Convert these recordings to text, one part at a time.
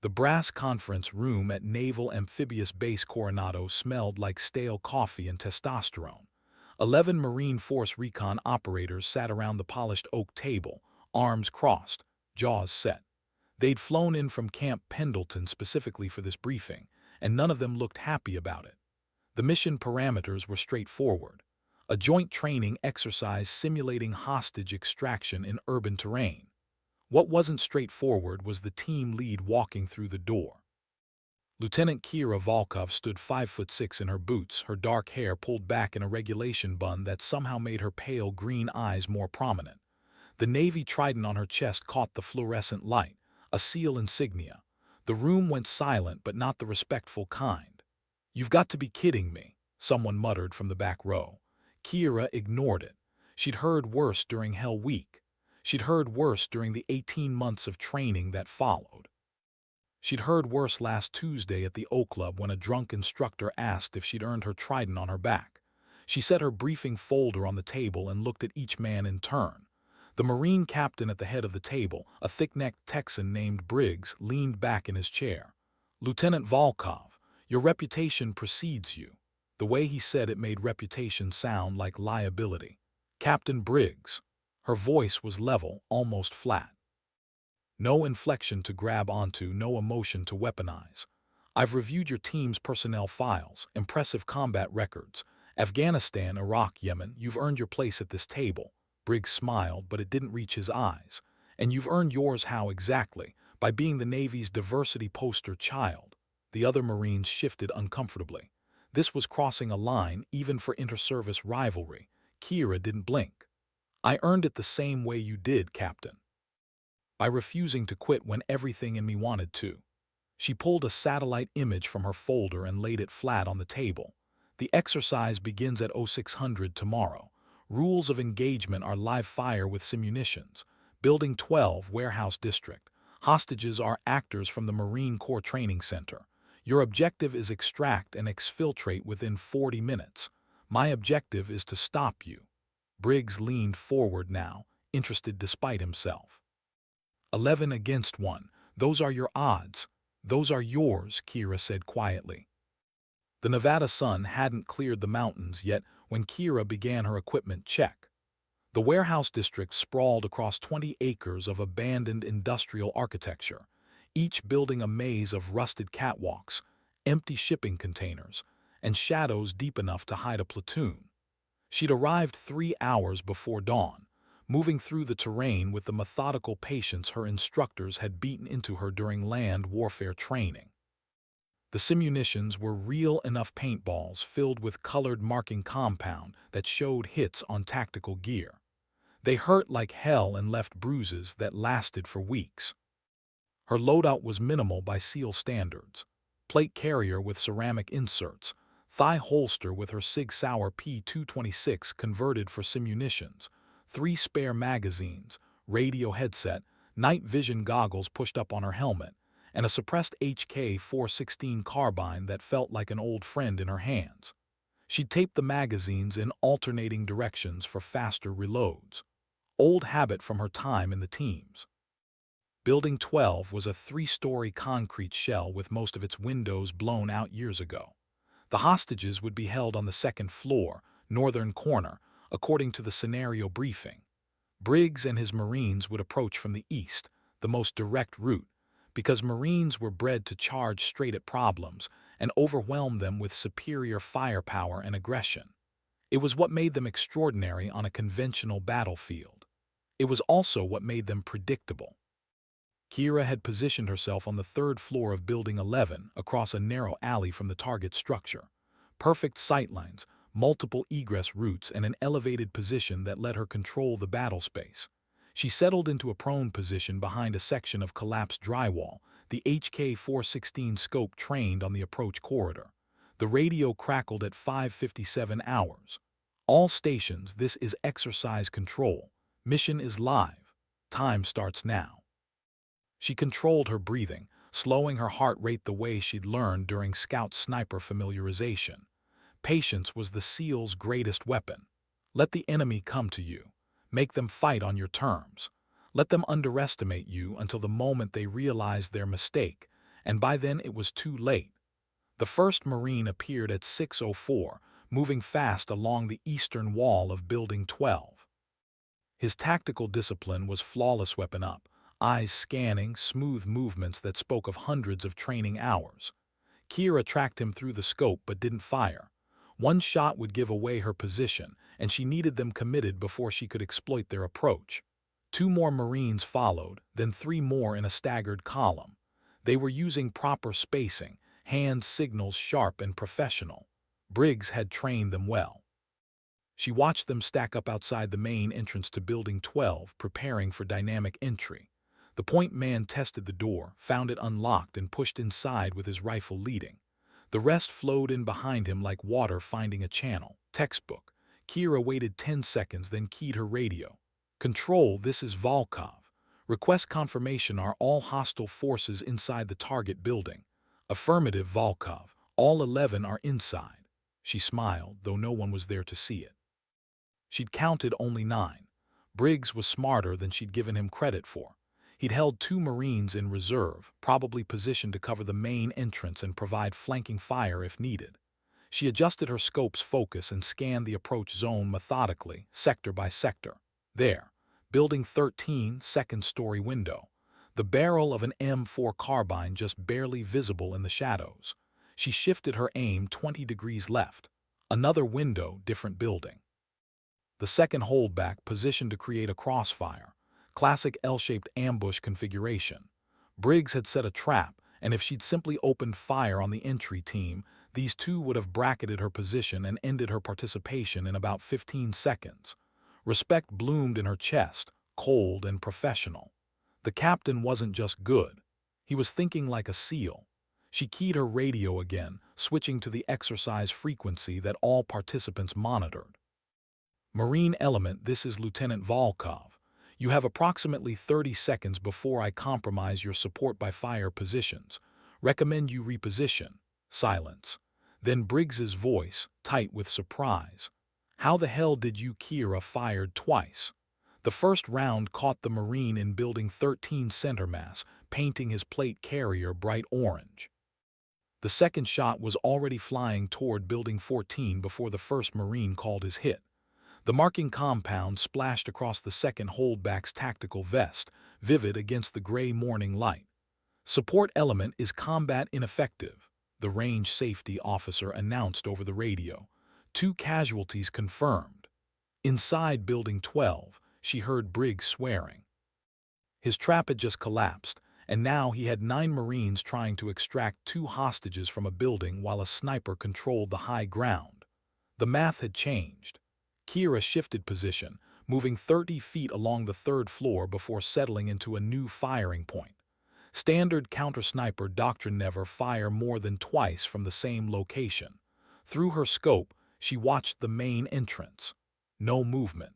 The brass conference room at Naval Amphibious Base Coronado smelled like stale coffee and testosterone. 11 Marine Force Recon operators sat around the polished oak table, arms crossed, jaws set. They'd flown in from Camp Pendleton specifically for this briefing, and none of them looked happy about it. The mission parameters were straightforward: a joint training exercise simulating hostage extraction in urban terrain. What wasn't straightforward was the team lead walking through the door. Lieutenant Kira Volkov stood 5'6" in her boots, her dark hair pulled back in a regulation bun that somehow made her pale green eyes more prominent. The Navy trident on her chest caught the fluorescent light, a SEAL insignia. The room went silent, but not the respectful kind. "You've got to be kidding me," someone muttered from the back row. Kira ignored it. She'd heard worse during Hell Week. She'd heard worse during the 18 months of training that followed. She'd heard worse last Tuesday at the O Club when a drunk instructor asked if she'd earned her trident on her back. She set her briefing folder on the table and looked at each man in turn. The Marine captain at the head of the table, a thick-necked Texan named Briggs, leaned back in his chair. "Lieutenant Volkov, your reputation precedes you." The way he said it made reputation sound like liability. "Captain Briggs." Her voice was level, almost flat. No inflection to grab onto, no emotion to weaponize. "I've reviewed your team's personnel files, impressive combat records. Afghanistan, Iraq, Yemen, you've earned your place at this table." Briggs smiled, but it didn't reach his eyes. "And you've earned yours how exactly? By being the Navy's diversity poster child." The other Marines shifted uncomfortably. This was crossing a line, even for inter-service rivalry. Kira didn't blink. "I earned it the same way you did, Captain. By refusing to quit when everything in me wanted to." She pulled a satellite image from her folder and laid it flat on the table. "The exercise begins at 0600 tomorrow. Rules of engagement are live fire with simunitions. Building 12, Warehouse District. Hostages are actors from the Marine Corps Training Center. Your objective is extract and exfiltrate within 40 minutes. My objective is to stop you." Briggs leaned forward now, interested despite himself. 11 against 1. Those are your odds. "Those are yours," Kira said quietly. The Nevada sun hadn't cleared the mountains yet when Kira began her equipment check. The warehouse district sprawled across 20 acres of abandoned industrial architecture, each building a maze of rusted catwalks, empty shipping containers, and shadows deep enough to hide a platoon. She'd arrived 3 hours before dawn, moving through the terrain with the methodical patience her instructors had beaten into her during land warfare training. The simunitions were real enough paintballs filled with colored marking compound that showed hits on tactical gear. They hurt like hell and left bruises that lasted for weeks. Her loadout was minimal by SEAL standards: plate carrier with ceramic inserts, thigh holster with her Sig Sauer P226 converted for simunitions, 3 spare magazines, radio headset, night vision goggles pushed up on her helmet, and a suppressed HK-416 carbine that felt like an old friend in her hands. She'd taped the magazines in alternating directions for faster reloads. Old habit from her time in the teams. Building 12 was a 3-story concrete shell with most of its windows blown out years ago. The hostages would be held on the 2nd floor, northern corner, according to the scenario briefing. Briggs and his Marines would approach from the east, the most direct route, because Marines were bred to charge straight at problems and overwhelm them with superior firepower and aggression. It was what made them extraordinary on a conventional battlefield. It was also what made them predictable. Kira had positioned herself on the 3rd floor of Building 11 across a narrow alley from the target structure. Perfect sightlines, multiple egress routes, and an elevated position that let her control the battle space. She settled into a prone position behind a section of collapsed drywall, the HK-416 scope trained on the approach corridor. The radio crackled at 5:57 hours. "All stations, this is exercise control. Mission is live. Time starts now." She controlled her breathing, slowing her heart rate the way she'd learned during Scout sniper familiarization. Patience was the SEAL's greatest weapon. Let the enemy come to you. Make them fight on your terms. Let them underestimate you until the moment they realize their mistake, and by then it was too late. The first Marine appeared at 6:04, moving fast along the eastern wall of Building 12. His tactical discipline was flawless, weapon up, eyes scanning, smooth movements that spoke of hundreds of training hours. Kira tracked him through the scope but didn't fire. One shot would give away her position, and she needed them committed before she could exploit their approach. Two more Marines followed, then three more in a staggered column. They were using proper spacing, hand signals sharp and professional. Briggs had trained them well. She watched them stack up outside the main entrance to Building 12, preparing for dynamic entry. The point man tested the door, found it unlocked, and pushed inside with his rifle leading. The rest flowed in behind him like water finding a channel. Textbook. Kira waited 10 seconds, then keyed her radio. "Control, this is Volkov. Request confirmation, are all hostile forces inside the target building?" "Affirmative, Volkov. All 11 are inside." She smiled, though no one was there to see it. She'd counted only 9. Briggs was smarter than she'd given him credit for. He'd held 2 Marines in reserve, probably positioned to cover the main entrance and provide flanking fire if needed. She adjusted her scope's focus and scanned the approach zone methodically, sector by sector. There, Building 13, second-story window. The barrel of an M4 carbine just barely visible in the shadows. She shifted her aim 20 degrees left. Another window, different building. The second holdback, positioned to create a crossfire. Classic L-shaped ambush configuration. Briggs had set a trap, and if she'd simply opened fire on the entry team, these two would have bracketed her position and ended her participation in about 15 seconds. Respect bloomed in her chest, cold and professional. The captain wasn't just good. He was thinking like a SEAL. She keyed her radio again, switching to the exercise frequency that all participants monitored. "Marine element, this is Lieutenant Volkov. You have approximately 30 seconds before I compromise your support by fire positions. Recommend you reposition." Silence. Then Briggs's voice, tight with surprise. "How the hell did you?" Kira fired twice. The first round caught the Marine in Building 13 center mass, painting his plate carrier bright orange. The second shot was already flying toward Building 14 before the first Marine called his hit. The marking compound splashed across the second holdback's tactical vest, vivid against the gray morning light. "Support element is combat ineffective," the range safety officer announced over the radio. 2 casualties confirmed. Inside Building 12, she heard Briggs swearing. His trap had just collapsed, and now he had 9 Marines trying to extract 2 hostages from a building while a sniper controlled the high ground. The math had changed. Kira shifted position, moving 30 feet along the 3rd floor before settling into a new firing point. Standard counter-sniper doctrine: never fire more than twice from the same location. Through her scope, she watched the main entrance. No movement.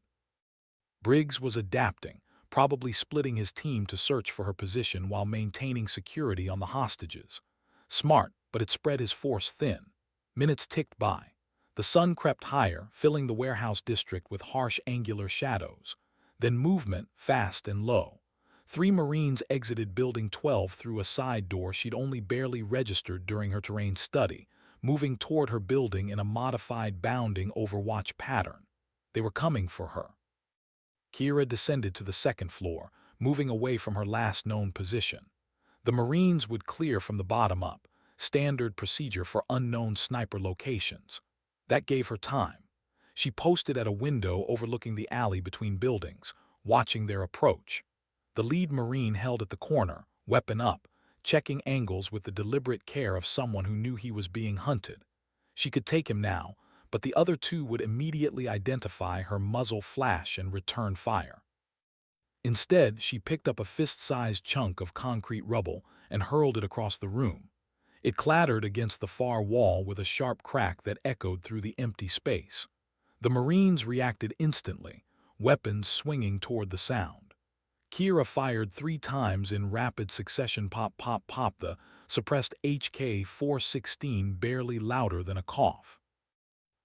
Briggs was adapting, probably splitting his team to search for her position while maintaining security on the hostages. Smart, but it spread his force thin. Minutes ticked by. The sun crept higher, filling the warehouse district with harsh angular shadows. Then movement, fast and low. 3 Marines exited Building 12 through a side door she'd only barely registered during her terrain study, moving toward her building in a modified bounding overwatch pattern. They were coming for her. Kira descended to the 2nd floor, moving away from her last known position. The Marines would clear from the bottom up, standard procedure for unknown sniper locations. That gave her time. She posted at a window overlooking the alley between buildings, watching their approach. The lead Marine held at the corner, weapon up, checking angles with the deliberate care of someone who knew he was being hunted. She could take him now, but the other 2 would immediately identify her muzzle flash and return fire. Instead, she picked up a fist-sized chunk of concrete rubble and hurled it across the room. It clattered against the far wall with a sharp crack that echoed through the empty space. The Marines reacted instantly, weapons swinging toward the sound. Kira fired 3 times in rapid succession. Pop, pop, pop. The suppressed HK-416 barely louder than a cough.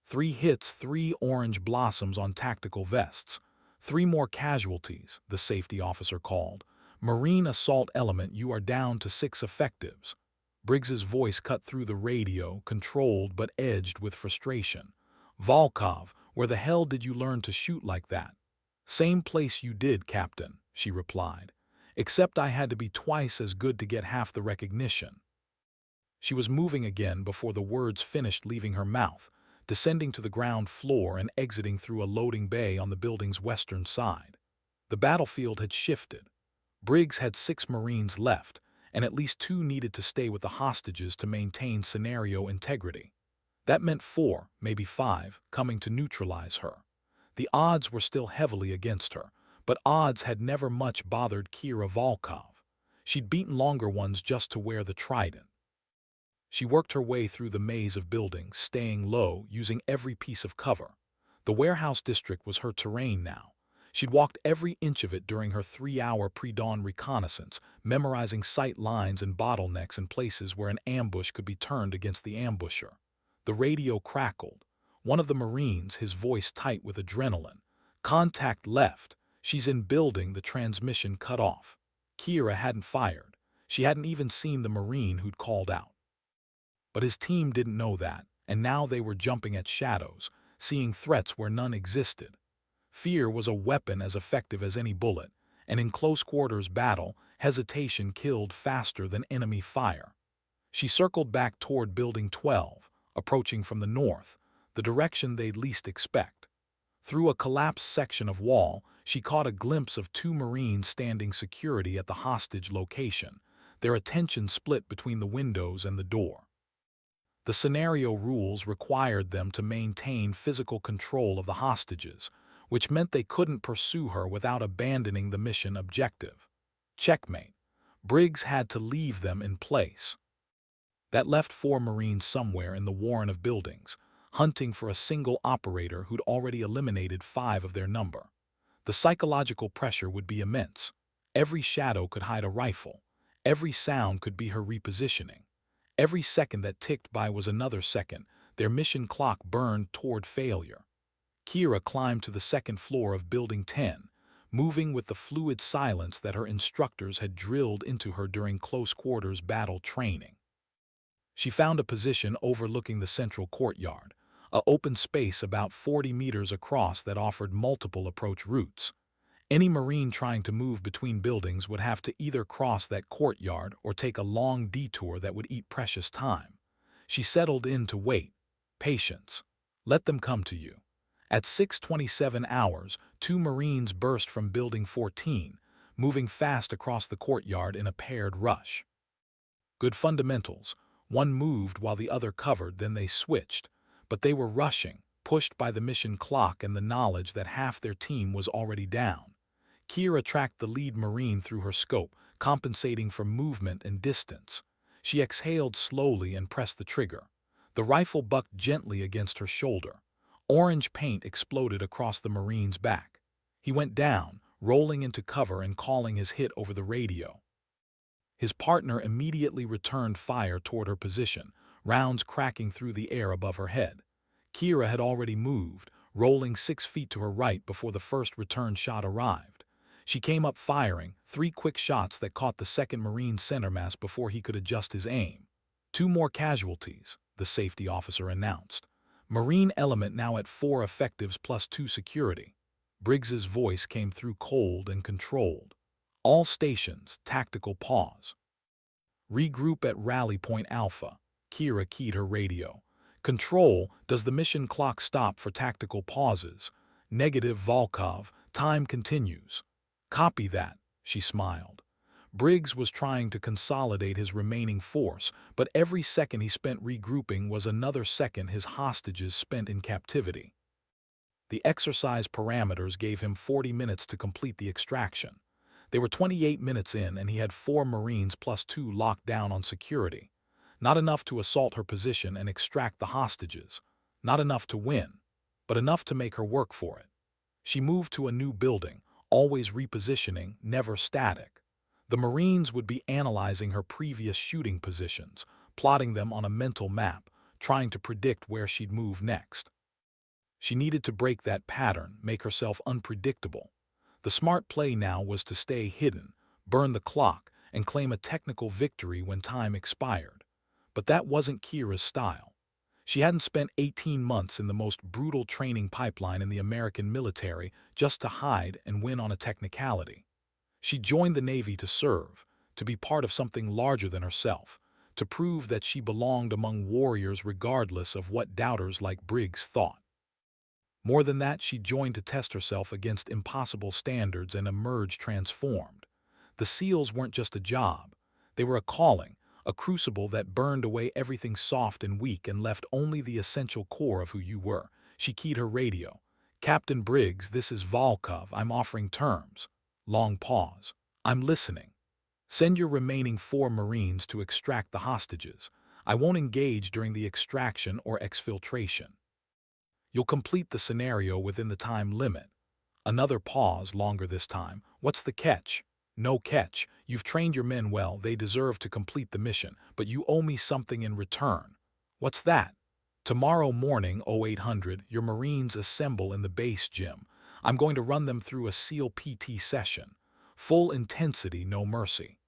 3 hits, 3 orange blossoms on tactical vests. 3 more casualties, the safety officer called. "Marine assault element, you are down to 6 effectives." Briggs's voice cut through the radio, controlled but edged with frustration. "Volkov, where the hell did you learn to shoot like that?" "Same place you did, Captain," she replied. "Except I had to be twice as good to get half the recognition." She was moving again before the words finished leaving her mouth, descending to the ground floor and exiting through a loading bay on the building's western side. The battlefield had shifted. Briggs had 6 Marines left, and at least 2 needed to stay with the hostages to maintain scenario integrity. That meant 4, maybe 5, coming to neutralize her. The odds were still heavily against her, but odds had never much bothered Kira Volkov. She'd beaten longer ones just to wear the trident. She worked her way through the maze of buildings, staying low, using every piece of cover. The warehouse district was her terrain now. She'd walked every inch of it during her 3-hour pre-dawn reconnaissance, memorizing sight lines and bottlenecks in places where an ambush could be turned against the ambusher. The radio crackled. One of the Marines, his voice tight with adrenaline. "Contact left. She's in building," the transmission cut off. Kira hadn't fired. She hadn't even seen the Marine who'd called out. But his team didn't know that, and now they were jumping at shadows, seeing threats where none existed. Fear was a weapon as effective as any bullet, and in close-quarters battle, hesitation killed faster than enemy fire. She circled back toward Building 12, approaching from the north, the direction they'd least expect. Through a collapsed section of wall, she caught a glimpse of 2 Marines standing security at the hostage location, their attention split between the windows and the door. The scenario rules required them to maintain physical control of the hostages, which meant they couldn't pursue her without abandoning the mission objective. Checkmate. Briggs had to leave them in place. That left 4 Marines somewhere in the warren of buildings, hunting for a single operator who'd already eliminated 5 of their number. The psychological pressure would be immense. Every shadow could hide a rifle. Every sound could be her repositioning. Every second that ticked by was another second. Their mission clock burned toward failure. Kira climbed to the second floor of Building 10, moving with the fluid silence that her instructors had drilled into her during close-quarters battle training. She found a position overlooking the central courtyard, an open space about 40 meters across that offered multiple approach routes. Any Marine trying to move between buildings would have to either cross that courtyard or take a long detour that would eat precious time. She settled in to wait. Patience. Let them come to you. At 6:27 hours, 2 Marines burst from Building 14, moving fast across the courtyard in a paired rush. Good fundamentals. One moved while the other covered, then they switched. But they were rushing, pushed by the mission clock and the knowledge that half their team was already down. Kira tracked the lead Marine through her scope, compensating for movement and distance. She exhaled slowly and pressed the trigger. The rifle bucked gently against her shoulder. Orange paint exploded across the Marine's back. He went down, rolling into cover and calling his hit over the radio. His partner immediately returned fire toward her position, rounds cracking through the air above her head. Kira had already moved, rolling 6 feet to her right before the first return shot arrived. She came up firing, 3 quick shots that caught the second Marine's centermass before he could adjust his aim. 2 more casualties, the safety officer announced. Marine element now at 4 effectives plus 2 security. Briggs's voice came through cold and controlled. All stations, tactical pause. Regroup at Rally Point Alpha. Kira keyed her radio. Control, does the mission clock stop for tactical pauses? Negative, Volkov. Time continues. Copy that, she smiled. Briggs was trying to consolidate his remaining force, but every second he spent regrouping was another second his hostages spent in captivity. The exercise parameters gave him 40 minutes to complete the extraction. They were 28 minutes in and he had 4 Marines plus 2 locked down on security. Not enough to assault her position and extract the hostages. Not enough to win, but enough to make her work for it. She moved to a new building, always repositioning, never static. The Marines would be analyzing her previous shooting positions, plotting them on a mental map, trying to predict where she'd move next. She needed to break that pattern, make herself unpredictable. The smart play now was to stay hidden, burn the clock, and claim a technical victory when time expired. But that wasn't Kira's style. She hadn't spent 18 months in the most brutal training pipeline in the American military just to hide and win on a technicality. She joined the Navy to serve, to be part of something larger than herself, to prove that she belonged among warriors regardless of what doubters like Briggs thought. More than that, she joined to test herself against impossible standards and emerge transformed. The SEALs weren't just a job. They were a calling, a crucible that burned away everything soft and weak and left only the essential core of who you were. She keyed her radio. "Captain Briggs, this is Volkov. I'm offering terms." Long pause. "I'm listening. Send your remaining 4 Marines to extract the hostages. I won't engage during the extraction or exfiltration. You'll complete the scenario within the time limit." Another pause, longer this time. "What's the catch?" "No catch. You've trained your men well. They deserve to complete the mission, but you owe me something in return." "What's that?" "Tomorrow morning, 0800, your Marines assemble in the base gym. I'm going to run them through a SEAL PT session. Full intensity, no mercy.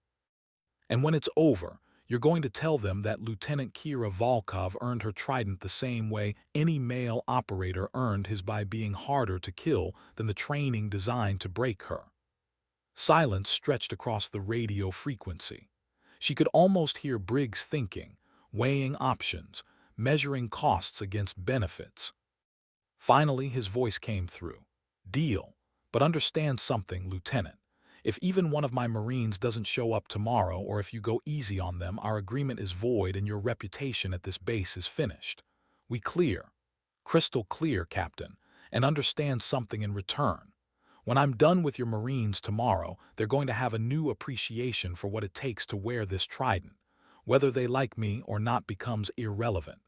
And when it's over, you're going to tell them that Lieutenant Kira Volkov earned her trident the same way any male operator earned his, by being harder to kill than the training designed to break her." Silence stretched across the radio frequency. She could almost hear Briggs thinking, weighing options, measuring costs against benefits. Finally, his voice came through. "Deal. But understand something, Lieutenant. If even one of my Marines doesn't show up tomorrow, or if you go easy on them, our agreement is void and your reputation at this base is finished. We clear. Crystal clear, Captain. And understand something in return. When I'm done with your Marines tomorrow, they're going to have a new appreciation for what it takes to wear this trident. Whether they like me or not becomes irrelevant.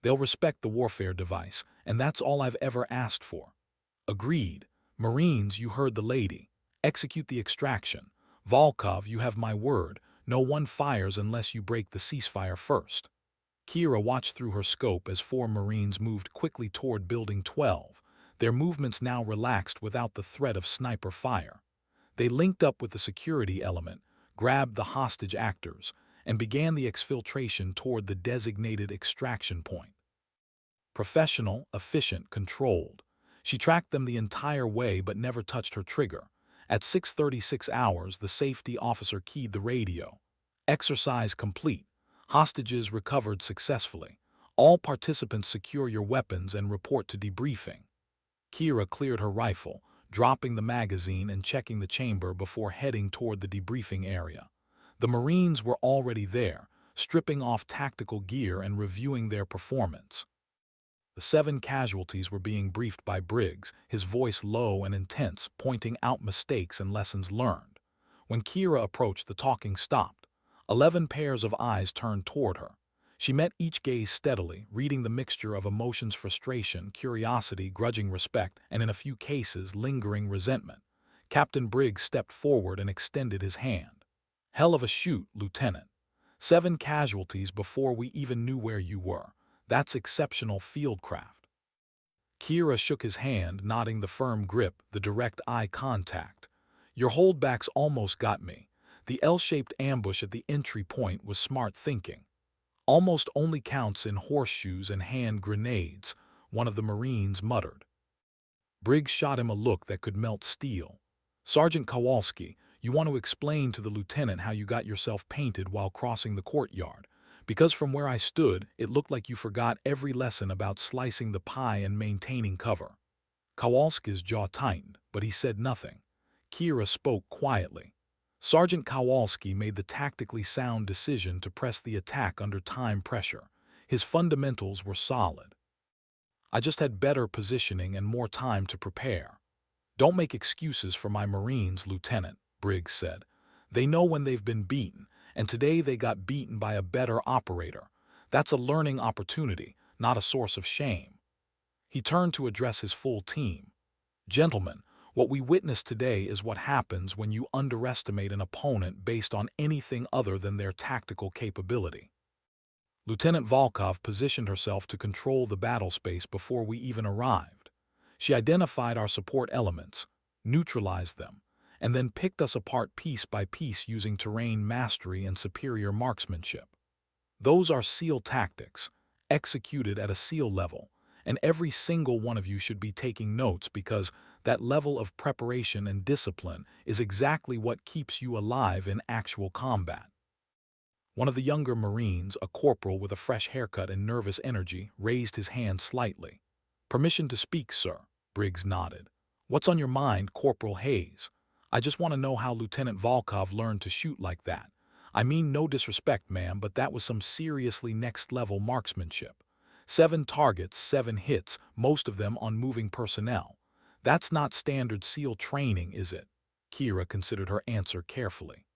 They'll respect the warfare device, and that's all I've ever asked for." "Agreed. Marines, you heard the lady. Execute the extraction. Volkov, you have my word. No one fires unless you break the ceasefire first." Kira watched through her scope as 4 Marines moved quickly toward Building 12, their movements now relaxed without the threat of sniper fire. They linked up with the security element, grabbed the hostage actors, and began the exfiltration toward the designated extraction point. Professional, efficient, controlled. She tracked them the entire way but never touched her trigger. At 6:36 hours, the safety officer keyed the radio. "Exercise complete. Hostages recovered successfully. All participants secure your weapons and report to debriefing." Kira cleared her rifle, dropping the magazine and checking the chamber before heading toward the debriefing area. The Marines were already there, stripping off tactical gear and reviewing their performance. The 7 casualties were being briefed by Briggs, his voice low and intense, pointing out mistakes and lessons learned. When Kira approached, the talking stopped. 11 pairs of eyes turned toward her. She met each gaze steadily, reading the mixture of emotions: frustration, curiosity, grudging respect, and in a few cases, lingering resentment. Captain Briggs stepped forward and extended his hand. "Hell of a shoot, Lieutenant. 7 casualties before we even knew where you were. That's exceptional fieldcraft." Kira shook his hand, nodding the firm grip, the direct eye contact. "Your holdbacks almost got me. The L-shaped ambush at the entry point was smart thinking. Almost only counts in horseshoes and hand grenades," one of the Marines muttered. Briggs shot him a look that could melt steel. "Sergeant Kowalski, you want to explain to the lieutenant how you got yourself painted while crossing the courtyard. Because from where I stood, it looked like you forgot every lesson about slicing the pie and maintaining cover." Kowalski's jaw tightened, but he said nothing. Kira spoke quietly. Sergeant Kowalski made the tactically sound decision to press the attack under time pressure. His fundamentals were solid. "I just had better positioning and more time to prepare." "Don't make excuses for my Marines, Lieutenant," Briggs said. "They know when they've been beaten, and today they got beaten by a better operator. That's a learning opportunity, not a source of shame." He turned to address his full team. "Gentlemen, what we witnessed today is what happens when you underestimate an opponent based on anything other than their tactical capability." Lieutenant Volkov positioned herself to control the battle space before we even arrived. She identified our support elements, neutralized them, and then picked us apart piece by piece using terrain mastery and superior marksmanship. Those are SEAL tactics, executed at a SEAL level, and every single one of you should be taking notes because that level of preparation and discipline is exactly what keeps you alive in actual combat. One of the younger Marines, a corporal with a fresh haircut and nervous energy, raised his hand slightly. "Permission to speak, sir," Briggs nodded. "What's on your mind, Corporal Hayes?" "I just want to know how Lieutenant Volkov learned to shoot like that. I mean no disrespect, ma'am, but that was some seriously next-level marksmanship. 7 targets, 7 hits, most of them on moving personnel. That's not standard SEAL training, is it?" Kira considered her answer carefully.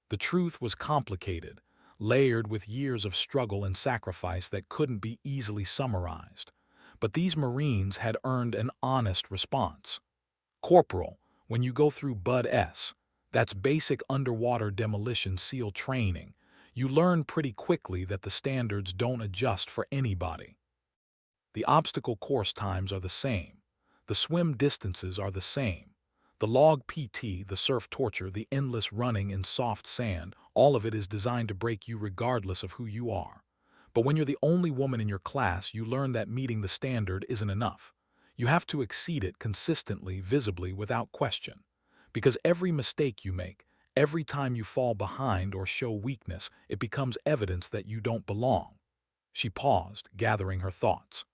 The truth was complicated, layered with years of struggle and sacrifice that couldn't be easily summarized. But these Marines had earned an honest response. "Corporal, when you go through BUD-S, that's basic underwater demolition SEAL training, you learn pretty quickly that the standards don't adjust for anybody. The obstacle course times are the same. The swim distances are the same. The log PT, the surf torture, the endless running in soft sand, all of it is designed to break you regardless of who you are. But when you're the only woman in your class, you learn that meeting the standard isn't enough. You have to exceed it consistently, visibly, without question. Because every mistake you make, every time you fall behind or show weakness, it becomes evidence that you don't belong." She paused, gathering her thoughts.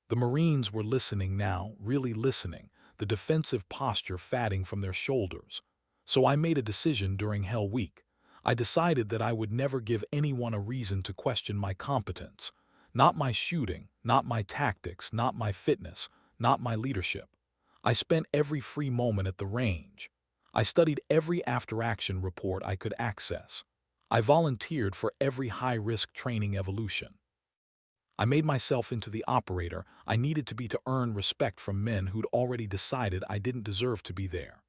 The Marines were listening now, really listening, the defensive posture fading from their shoulders. "So I made a decision during Hell Week. I decided that I would never give anyone a reason to question my competence. Not my shooting, not my tactics, not my fitness, not my leadership. I spent every free moment at the range. I studied every after-action report I could access. I volunteered for every high-risk training evolution. I made myself into the operator I needed to be to earn respect from men who'd already decided I didn't deserve to be there.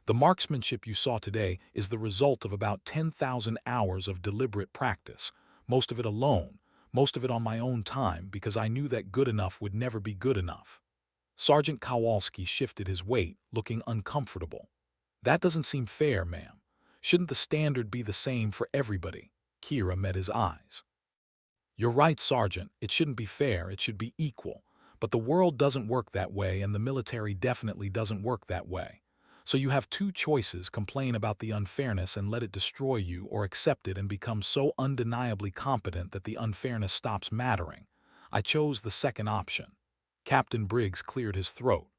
The marksmanship you saw today is the result of about 10,000 hours of deliberate practice, most of it alone, most of it on my own time because I knew that good enough would never be good enough." Sergeant Kowalski shifted his weight, looking uncomfortable. "That doesn't seem fair, ma'am. Shouldn't the standard be the same for everybody?" Kira met his eyes. "You're right, Sergeant. It shouldn't be fair, it should be equal. But the world doesn't work that way, and the military definitely doesn't work that way. So you have two choices: complain about the unfairness and let it destroy you, or accept it and become so undeniably competent that the unfairness stops mattering. I chose the second option." Captain Briggs cleared his throat.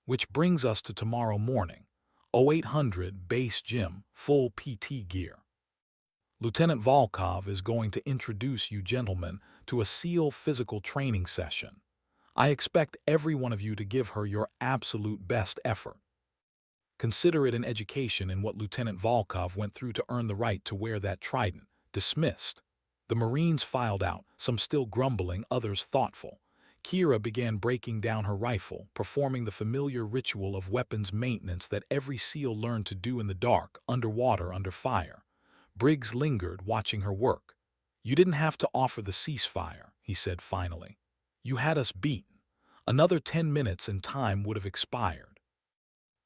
"Which brings us to tomorrow morning. 0800 base gym, full PT gear. Lieutenant Volkov is going to introduce you gentlemen to a SEAL physical training session. I expect every one of you to give her your absolute best effort. Consider it an education in what Lieutenant Volkov went through to earn the right to wear that trident." Dismissed. The Marines filed out, some still grumbling, others thoughtful. Kira began breaking down her rifle, performing the familiar ritual of weapons maintenance that every SEAL learned to do in the dark, underwater, under fire. Briggs lingered, watching her work. "You didn't have to offer the ceasefire," he said finally. "You had us beaten. Another 10 minutes and time would have expired.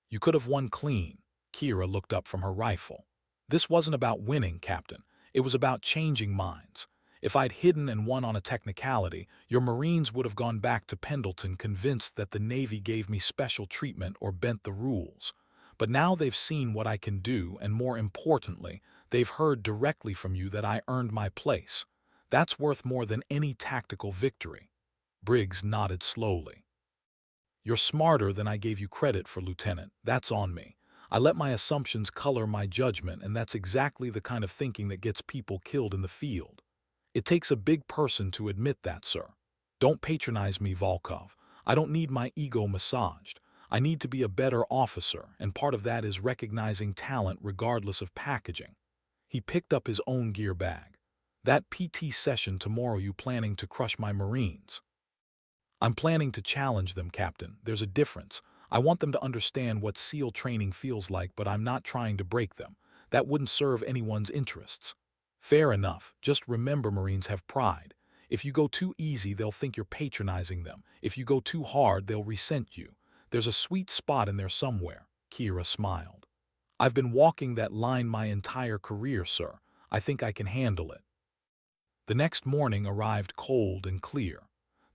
You could have won clean." Kira looked up from her rifle. "This wasn't about winning, Captain. It was about changing minds. If I'd hidden and won on a technicality, your Marines would have gone back to Pendleton convinced that the Navy gave me special treatment or bent the rules. But now they've seen what I can do, and more importantly, they've heard directly from you that I earned my place. That's worth more than any tactical victory." Briggs nodded slowly. "You're smarter than I gave you credit for, Lieutenant. That's on me. I let my assumptions color my judgment, and that's exactly the kind of thinking that gets people killed in the field. It takes a big person to admit that, sir. Don't patronize me, Volkov. I don't need my ego massaged. I need to be a better officer, and part of that is recognizing talent regardless of packaging." He picked up his own gear bag. "That PT session tomorrow, you planning to crush my Marines?" "I'm planning to challenge them, Captain. There's a difference. I want them to understand what SEAL training feels like, but I'm not trying to break them. That wouldn't serve anyone's interests." "Fair enough. Just remember, Marines have pride. If you go too easy, they'll think you're patronizing them. If you go too hard, they'll resent you. There's a sweet spot in there somewhere." Kira smiled. "I've been walking that line my entire career, sir. I think I can handle it." The next morning arrived cold and clear,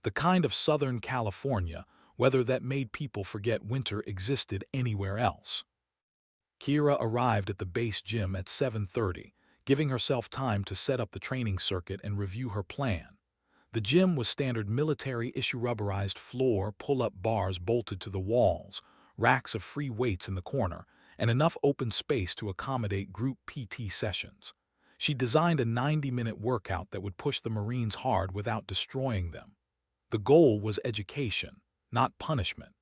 the kind of Southern California weather that made people forget winter existed anywhere else. Kira arrived at the base gym at 7:30, giving herself time to set up the training circuit and review her plan. The gym was standard military-issue rubberized floor, pull-up bars bolted to the walls, racks of free weights in the corner, and enough open space to accommodate group PT sessions. She designed a 90-minute workout that would push the Marines hard without destroying them. The goal was education, not punishment.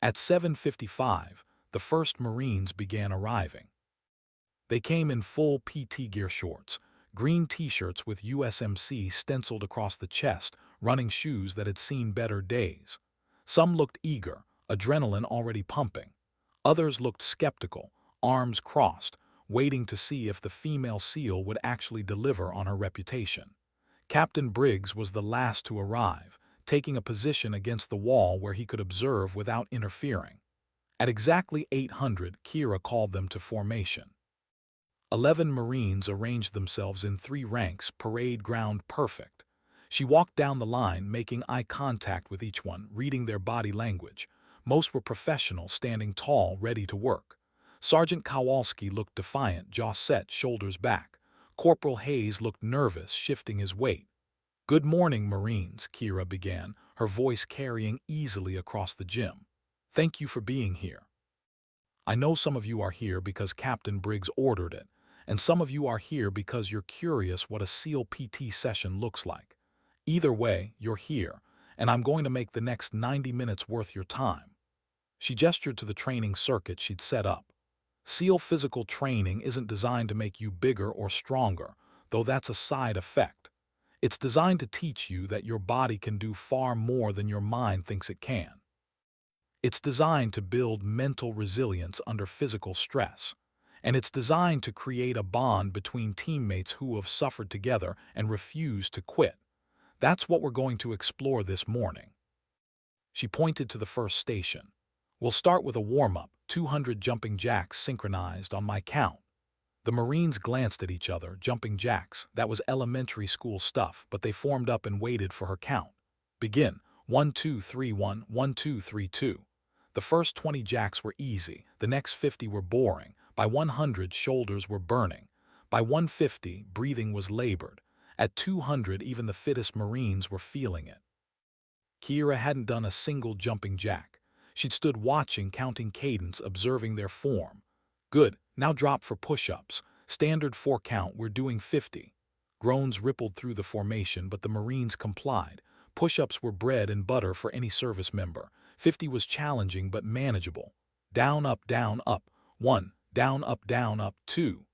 At 7:55, the first Marines began arriving. They came in full PT gear shorts, green t-shirts with USMC stenciled across the chest, running shoes that had seen better days. Some looked eager, adrenaline already pumping. Others looked skeptical, arms crossed, waiting to see if the female SEAL would actually deliver on her reputation. Captain Briggs was the last to arrive, taking a position against the wall where he could observe without interfering. At exactly 800, Kira called them to formation. 11 Marines arranged themselves in 3 ranks, parade ground perfect. She walked down the line, making eye contact with each one, reading their body language. Most were professional, standing tall, ready to work. Sergeant Kowalski looked defiant, jaw set, shoulders back. Corporal Hayes looked nervous, shifting his weight. "Good morning, Marines," Kira began, her voice carrying easily across the gym. "Thank you for being here. I know some of you are here because Captain Briggs ordered it, and some of you are here because you're curious what a SEAL PT session looks like. Either way, you're here, and I'm going to make the next 90 minutes worth your time." She gestured to the training circuit she'd set up. SEAL physical training isn't designed to make you bigger or stronger, though that's a side effect. It's designed to teach you that your body can do far more than your mind thinks it can. It's designed to build mental resilience under physical stress. And it's designed to create a bond between teammates who have suffered together and refuse to quit. That's what we're going to explore this morning. She pointed to the first station. "We'll start with a warm-up, 200 jumping jacks synchronized on my count." The Marines glanced at each other. Jumping jacks, that was elementary school stuff, but they formed up and waited for her count. "Begin. 1 2 3 1 1 2 3 2." The first 20 jacks were easy, the next 50 were boring. By 100, shoulders were burning. By 150, breathing was labored. At 200, even the fittest Marines were feeling it. Kira hadn't done a single jumping jack. She'd stood watching, counting cadence, observing their form. "Good, now drop for push-ups. Standard 4 count, we're doing 50. Groans rippled through the formation, but the Marines complied. Push-ups were bread and butter for any service member. 50 was challenging but manageable. Down, up, 1. Down, up, 2.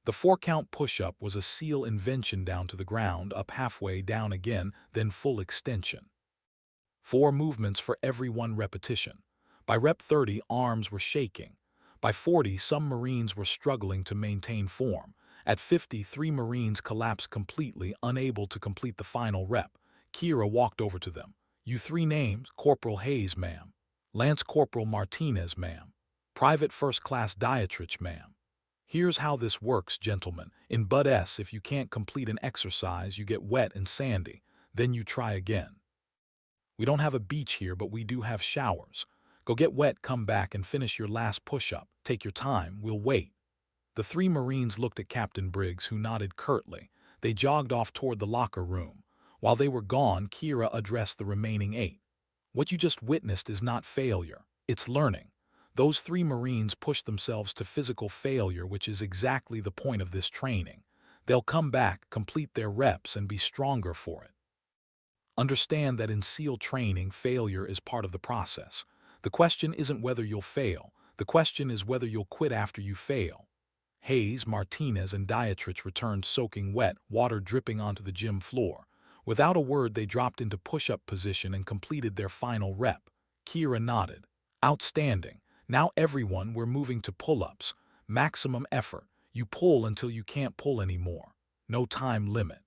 The 4-count push-up was a SEAL invention. Down to the ground, up halfway, down again, then full extension. 4 movements for every 1 repetition. By rep 30, arms were shaking. By 40, some Marines were struggling to maintain form. At 50, 3 Marines collapsed completely, unable to complete the final rep. Kira walked over to them. "You 3 names: Corporal Hayes, ma'am. Lance Corporal Martinez, ma'am. Private First Class Dietrich, ma'am. Here's how this works, gentlemen. In Bud S, if you can't complete an exercise, you get wet and sandy. Then you try again. We don't have a beach here, but we do have showers. Go get wet, come back, and finish your last push-up. Take your time, we'll wait." The 3 Marines looked at Captain Briggs, who nodded curtly. They jogged off toward the locker room. While they were gone, Kira addressed the remaining 8. "What you just witnessed is not failure, it's learning. Those 3 Marines pushed themselves to physical failure, which is exactly the point of this training. They'll come back, complete their reps, and be stronger for it. Understand that in SEAL training, failure is part of the process. The question isn't whether you'll fail. The question is whether you'll quit after you fail." Hayes, Martinez, and Dietrich returned soaking wet, water dripping onto the gym floor. Without a word, they dropped into push-up position and completed their final rep. Kira nodded. "Outstanding. Now everyone, we're moving to pull-ups. Maximum effort. You pull until you can't pull anymore. No time limit."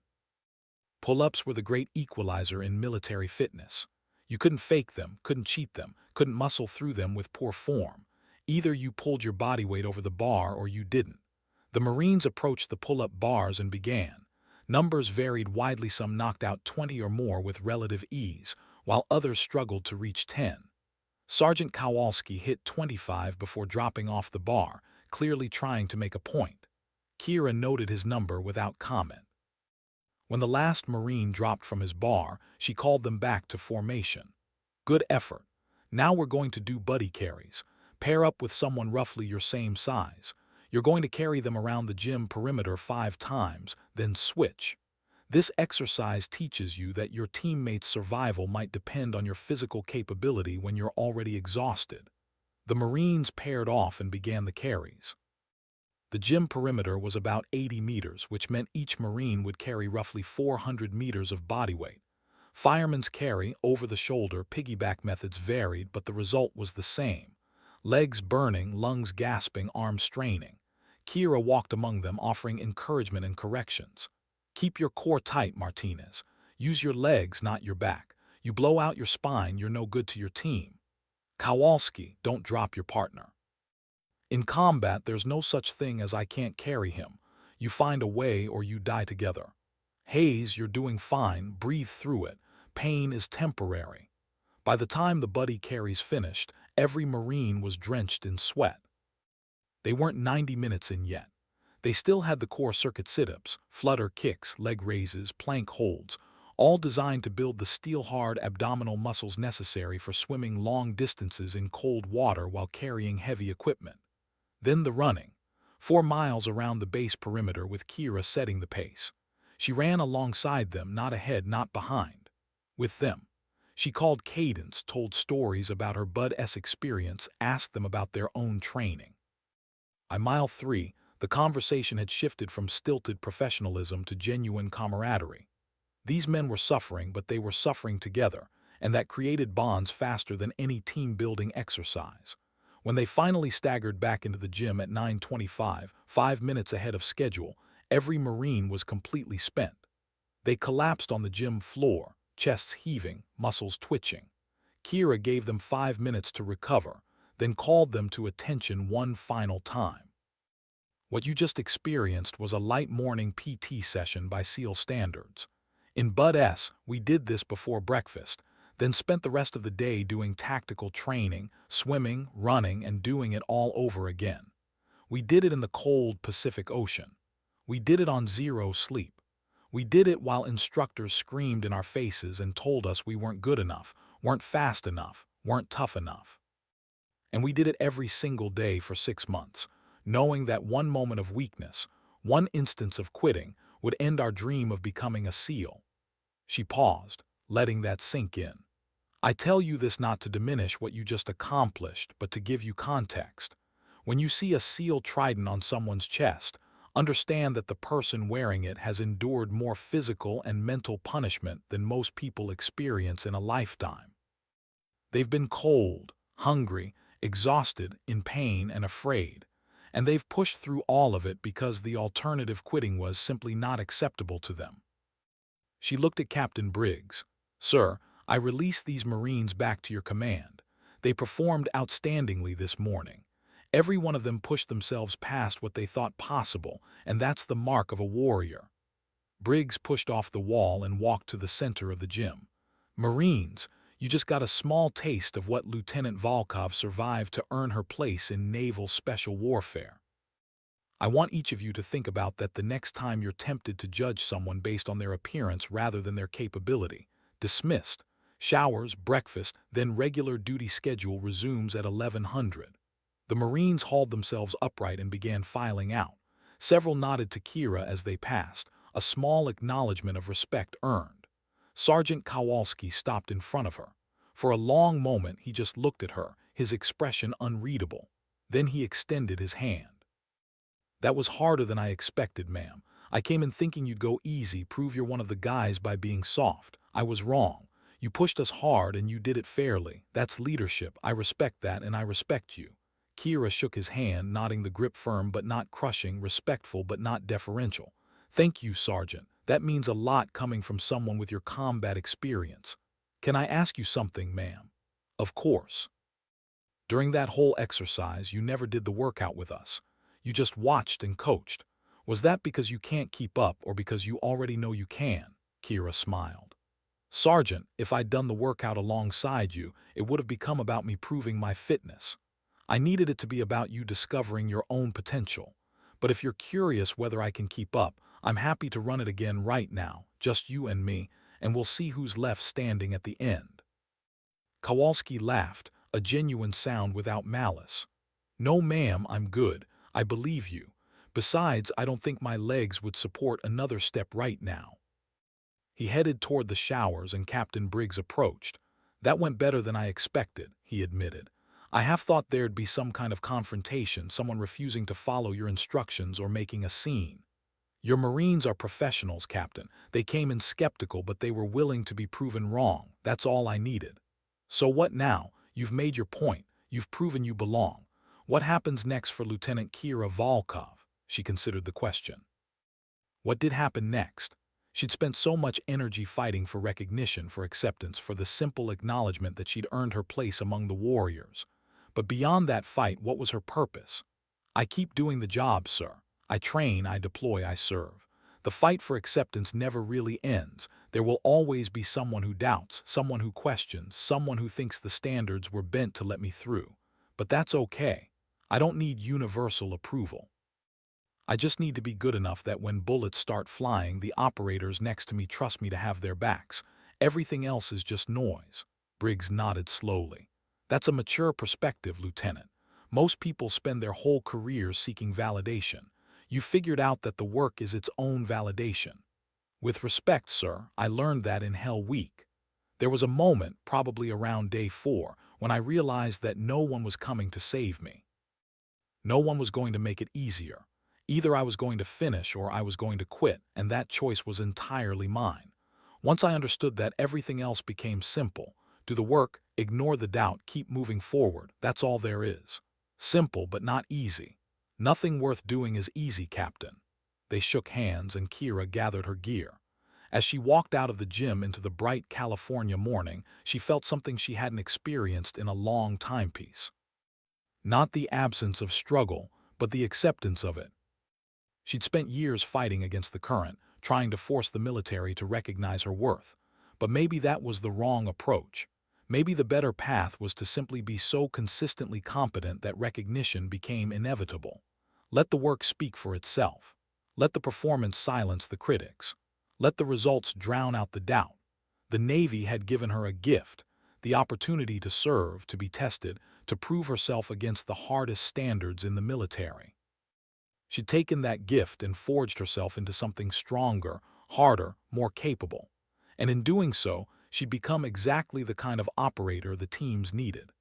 Pull-ups were the great equalizer in military fitness. You couldn't fake them, couldn't cheat them, couldn't muscle through them with poor form. Either you pulled your body weight over the bar or you didn't. The Marines approached the pull-up bars and began. Numbers varied widely, some knocked out 20 or more with relative ease, while others struggled to reach 10. Sergeant Kowalski hit 25 before dropping off the bar, clearly trying to make a point. Kira noted his number without comment. When the last Marine dropped from his bar, she called them back to formation. Good effort. Now we're going to do buddy carries. Pair up with someone roughly your same size. You're going to carry them around the gym perimeter 5 times, then switch. This exercise teaches you that your teammate's survival might depend on your physical capability when you're already exhausted. The Marines paired off and began the carries. The gym perimeter was about 80 meters, which meant each Marine would carry roughly 400 meters of body weight. Firemen's carry, over-the-shoulder, piggyback methods varied, but the result was the same. Legs burning, lungs gasping, arms straining. Kira walked among them, offering encouragement and corrections. Keep your core tight, Martinez. Use your legs, not your back. You blow out your spine, you're no good to your team. Kowalski, don't drop your partner. In combat, there's no such thing as I can't carry him. You find a way or you die together. Hayes, you're doing fine, breathe through it. Pain is temporary. By the time the buddy carries finished, every Marine was drenched in sweat. They weren't 90 minutes in yet. They still had the core circuit sit-ups, flutter kicks, leg raises, plank holds, all designed to build the steel-hard abdominal muscles necessary for swimming long distances in cold water while carrying heavy equipment. Then the running. 4 miles around the base perimeter with Kira setting the pace. She ran alongside them, not ahead, not behind. With them. She called cadence, told stories about her Bud S experience, asked them about their own training. By mile 3, the conversation had shifted from stilted professionalism to genuine camaraderie. These men were suffering, but they were suffering together, and that created bonds faster than any team-building exercise. When they finally staggered back into the gym at 9:25, 5 minutes ahead of schedule, every Marine was completely spent. They collapsed on the gym floor, chests heaving, muscles twitching. Kira gave them 5 minutes to recover, then called them to attention one final time. What you just experienced was a light morning PT session by SEAL standards. In Bud S, we did this before breakfast, then spent the rest of the day doing tactical training, swimming, running, and doing it all over again. We did it in the cold Pacific Ocean. We did it on zero sleep. We did it while instructors screamed in our faces and told us we weren't good enough, weren't fast enough, weren't tough enough. And we did it every single day for 6 months, knowing that one moment of weakness, one instance of quitting, would end our dream of becoming a SEAL. She paused, letting that sink in. I tell you this not to diminish what you just accomplished, but to give you context. When you see a SEAL trident on someone's chest, understand that the person wearing it has endured more physical and mental punishment than most people experience in a lifetime. They've been cold, hungry, exhausted, in pain, and afraid, and they've pushed through all of it because the alternative, quitting, was simply not acceptable to them. She looked at Captain Briggs. Sir, I release these Marines back to your command. They performed outstandingly this morning. Every one of them pushed themselves past what they thought possible, and that's the mark of a warrior. Briggs pushed off the wall and walked to the center of the gym. Marines, you just got a small taste of what Lieutenant Volkov survived to earn her place in naval special warfare. I want each of you to think about that the next time you're tempted to judge someone based on their appearance rather than their capability. Dismissed. Showers, breakfast, then regular duty schedule resumes at 1100. The Marines hauled themselves upright and began filing out. Several nodded to Kira as they passed, a small acknowledgement of respect earned. Sergeant Kowalski stopped in front of her. For a long moment he just looked at her, his expression unreadable. Then he extended his hand. That was harder than I expected, ma'am. I came in thinking you'd go easy, prove you're one of the guys by being soft. I was wrong. You pushed us hard and you did it fairly. That's leadership. I respect that and I respect you. Kira shook his hand, nodding the grip firm but not crushing, respectful but not deferential. Thank you, Sergeant. That means a lot coming from someone with your combat experience. Can I ask you something, ma'am? Of course. During that whole exercise, you never did the workout with us. You just watched and coached. Was that because you can't keep up or because you already know you can? Kira smiled. Sergeant, if I'd done the workout alongside you, it would have become about me proving my fitness. I needed it to be about you discovering your own potential. But if you're curious whether I can keep up, I'm happy to run it again right now, just you and me, and we'll see who's left standing at the end. Kowalski laughed, a genuine sound without malice. No, ma'am, I'm good. I believe you. Besides, I don't think my legs would support another step right now. He headed toward the showers and Captain Briggs approached. That went better than I expected, he admitted. I half thought there'd be some kind of confrontation, someone refusing to follow your instructions or making a scene. Your Marines are professionals, Captain. They came in skeptical, but they were willing to be proven wrong. That's all I needed. So what now? You've made your point. You've proven you belong. What happens next for Lieutenant Kira Volkov? She considered the question. What did happen next? She'd spent so much energy fighting for recognition, for acceptance, for the simple acknowledgement that she'd earned her place among the warriors. But beyond that fight, what was her purpose? I keep doing the job, sir. I train, I deploy, I serve. The fight for acceptance never really ends. There will always be someone who doubts, someone who questions, someone who thinks the standards were bent to let me through. But that's okay. I don't need universal approval. I just need to be good enough that when bullets start flying, the operators next to me trust me to have their backs. Everything else is just noise. Briggs nodded slowly. That's a mature perspective, Lieutenant. Most people spend their whole careers seeking validation. You figured out that the work is its own validation. With respect, sir, I learned that in Hell Week. There was a moment, probably around day 4, when I realized that no one was coming to save me. No one was going to make it easier. Either I was going to finish or I was going to quit, and that choice was entirely mine. Once I understood that, everything else became simple. Do the work, ignore the doubt, keep moving forward. That's all there is. Simple, but not easy. Nothing worth doing is easy, Captain. They shook hands and Kira gathered her gear. As she walked out of the gym into the bright California morning, she felt something she hadn't experienced in a long timepiece. Not the absence of struggle, but the acceptance of it. She'd spent years fighting against the current, trying to force the military to recognize her worth. But maybe that was the wrong approach. Maybe the better path was to simply be so consistently competent that recognition became inevitable. Let the work speak for itself. Let the performance silence the critics. Let the results drown out the doubt. The Navy had given her a gift, the opportunity to serve, to be tested, to prove herself against the hardest standards in the military. She'd taken that gift and forged herself into something stronger, harder, more capable. And in doing so, she'd become exactly the kind of operator the teams needed.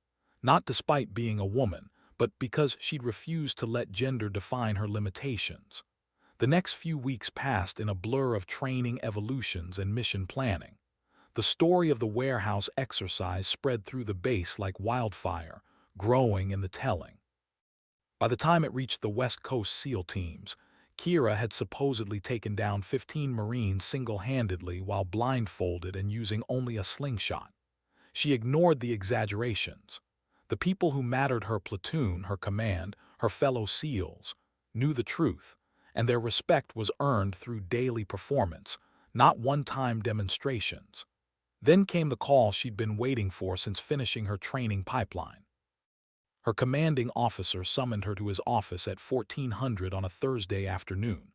Not despite being a woman, but because she'd refused to let gender define her limitations. The next few weeks passed in a blur of training evolutions and mission planning. The story of the warehouse exercise spread through the base like wildfire, growing in the telling. By the time it reached the West Coast SEAL teams, Kira had supposedly taken down 15 Marines single-handedly while blindfolded and using only a slingshot. She ignored the exaggerations. The people who mattered, her platoon, her command, her fellow SEALs, knew the truth, and their respect was earned through daily performance, not one-time demonstrations. Then came the call she'd been waiting for since finishing her training pipeline. Her commanding officer summoned her to his office at 1400 on a Thursday afternoon.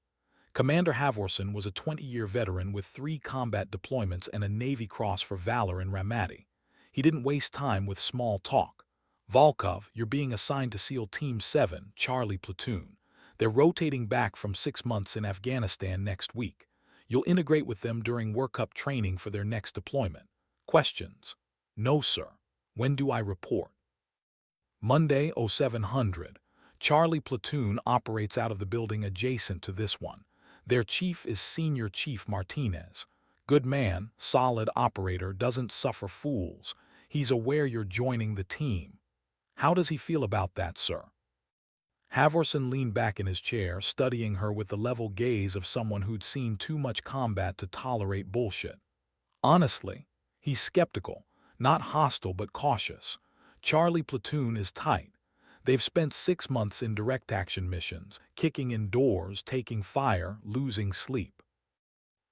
Commander Halvorsen was a 20-year veteran with 3 combat deployments and a Navy Cross for valor in Ramadi. He didn't waste time with small talk. Volkov, you're being assigned to SEAL Team 7, Charlie Platoon. They're rotating back from 6 months in Afghanistan next week. You'll integrate with them during workup training for their next deployment. Questions? No, sir. When do I report? Monday, 0700. Charlie Platoon operates out of the building adjacent to this one. Their chief is Senior Chief Martinez. Good man, solid operator, doesn't suffer fools. He's aware you're joining the team. How does he feel about that, sir? Halvorsen leaned back in his chair, studying her with the level gaze of someone who'd seen too much combat to tolerate bullshit. Honestly, he's skeptical, not hostile but cautious. Charlie Platoon is tight. They've spent 6 months in direct action missions, kicking indoors, taking fire, losing sleep.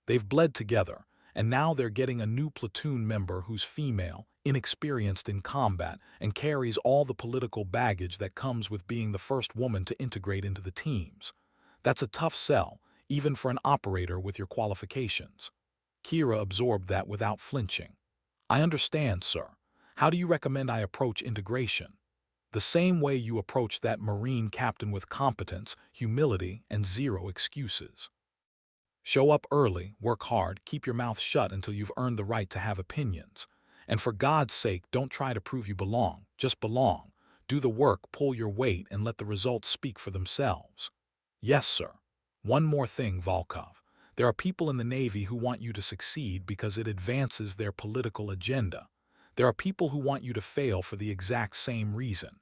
They've bled together, and now they're getting a new platoon member who's female, inexperienced in combat, and carries all the political baggage that comes with being the first woman to integrate into the teams. That's a tough sell, even for an operator with your qualifications. Kira absorbed that without flinching. I understand, sir. How do you recommend I approach integration? The same way you approach that Marine captain with competence, humility, and zero excuses. Show up early, work hard, keep your mouth shut until you've earned the right to have opinions. And for God's sake, don't try to prove you belong, just belong. Do the work, pull your weight, and let the results speak for themselves. Yes, sir. One more thing, Volkov. There are people in the Navy who want you to succeed because it advances their political agenda. There are people who want you to fail for the exact same reason.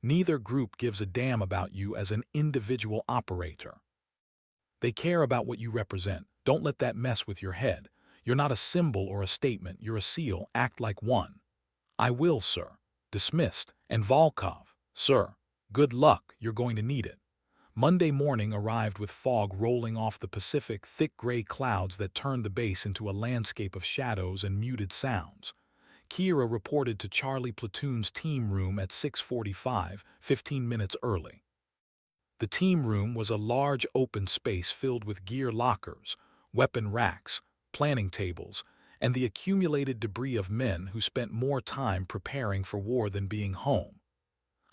Neither group gives a damn about you as an individual operator. They care about what you represent. Don't let that mess with your head. You're not a symbol or a statement. You're a SEAL. Act like one. I will, sir. Dismissed. And Volkov, sir, good luck. You're going to need it. Monday morning arrived with fog rolling off the Pacific, thick gray clouds that turned the base into a landscape of shadows and muted sounds. Kira reported to Charlie Platoon's team room at 6:45, 15 minutes early. The team room was a large open space filled with gear lockers, weapon racks, planning tables, and the accumulated debris of men who spent more time preparing for war than being home.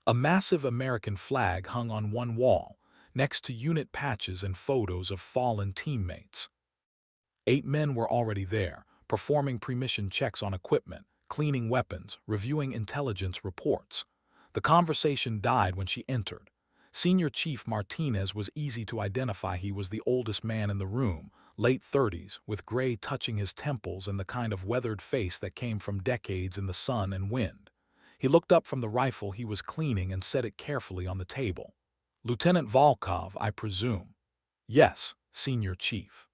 A massive American flag hung on one wall, next to unit patches and photos of fallen teammates. 8 men were already there, performing pre-mission checks on equipment, cleaning weapons, reviewing intelligence reports. The conversation died when she entered. Senior Chief Martinez was easy to identify. He was the oldest man in the room, late 30s, with gray touching his temples and the kind of weathered face that came from decades in the sun and wind. He looked up from the rifle he was cleaning and set it carefully on the table. Lieutenant Volkov, I presume. Yes, Senior Chief.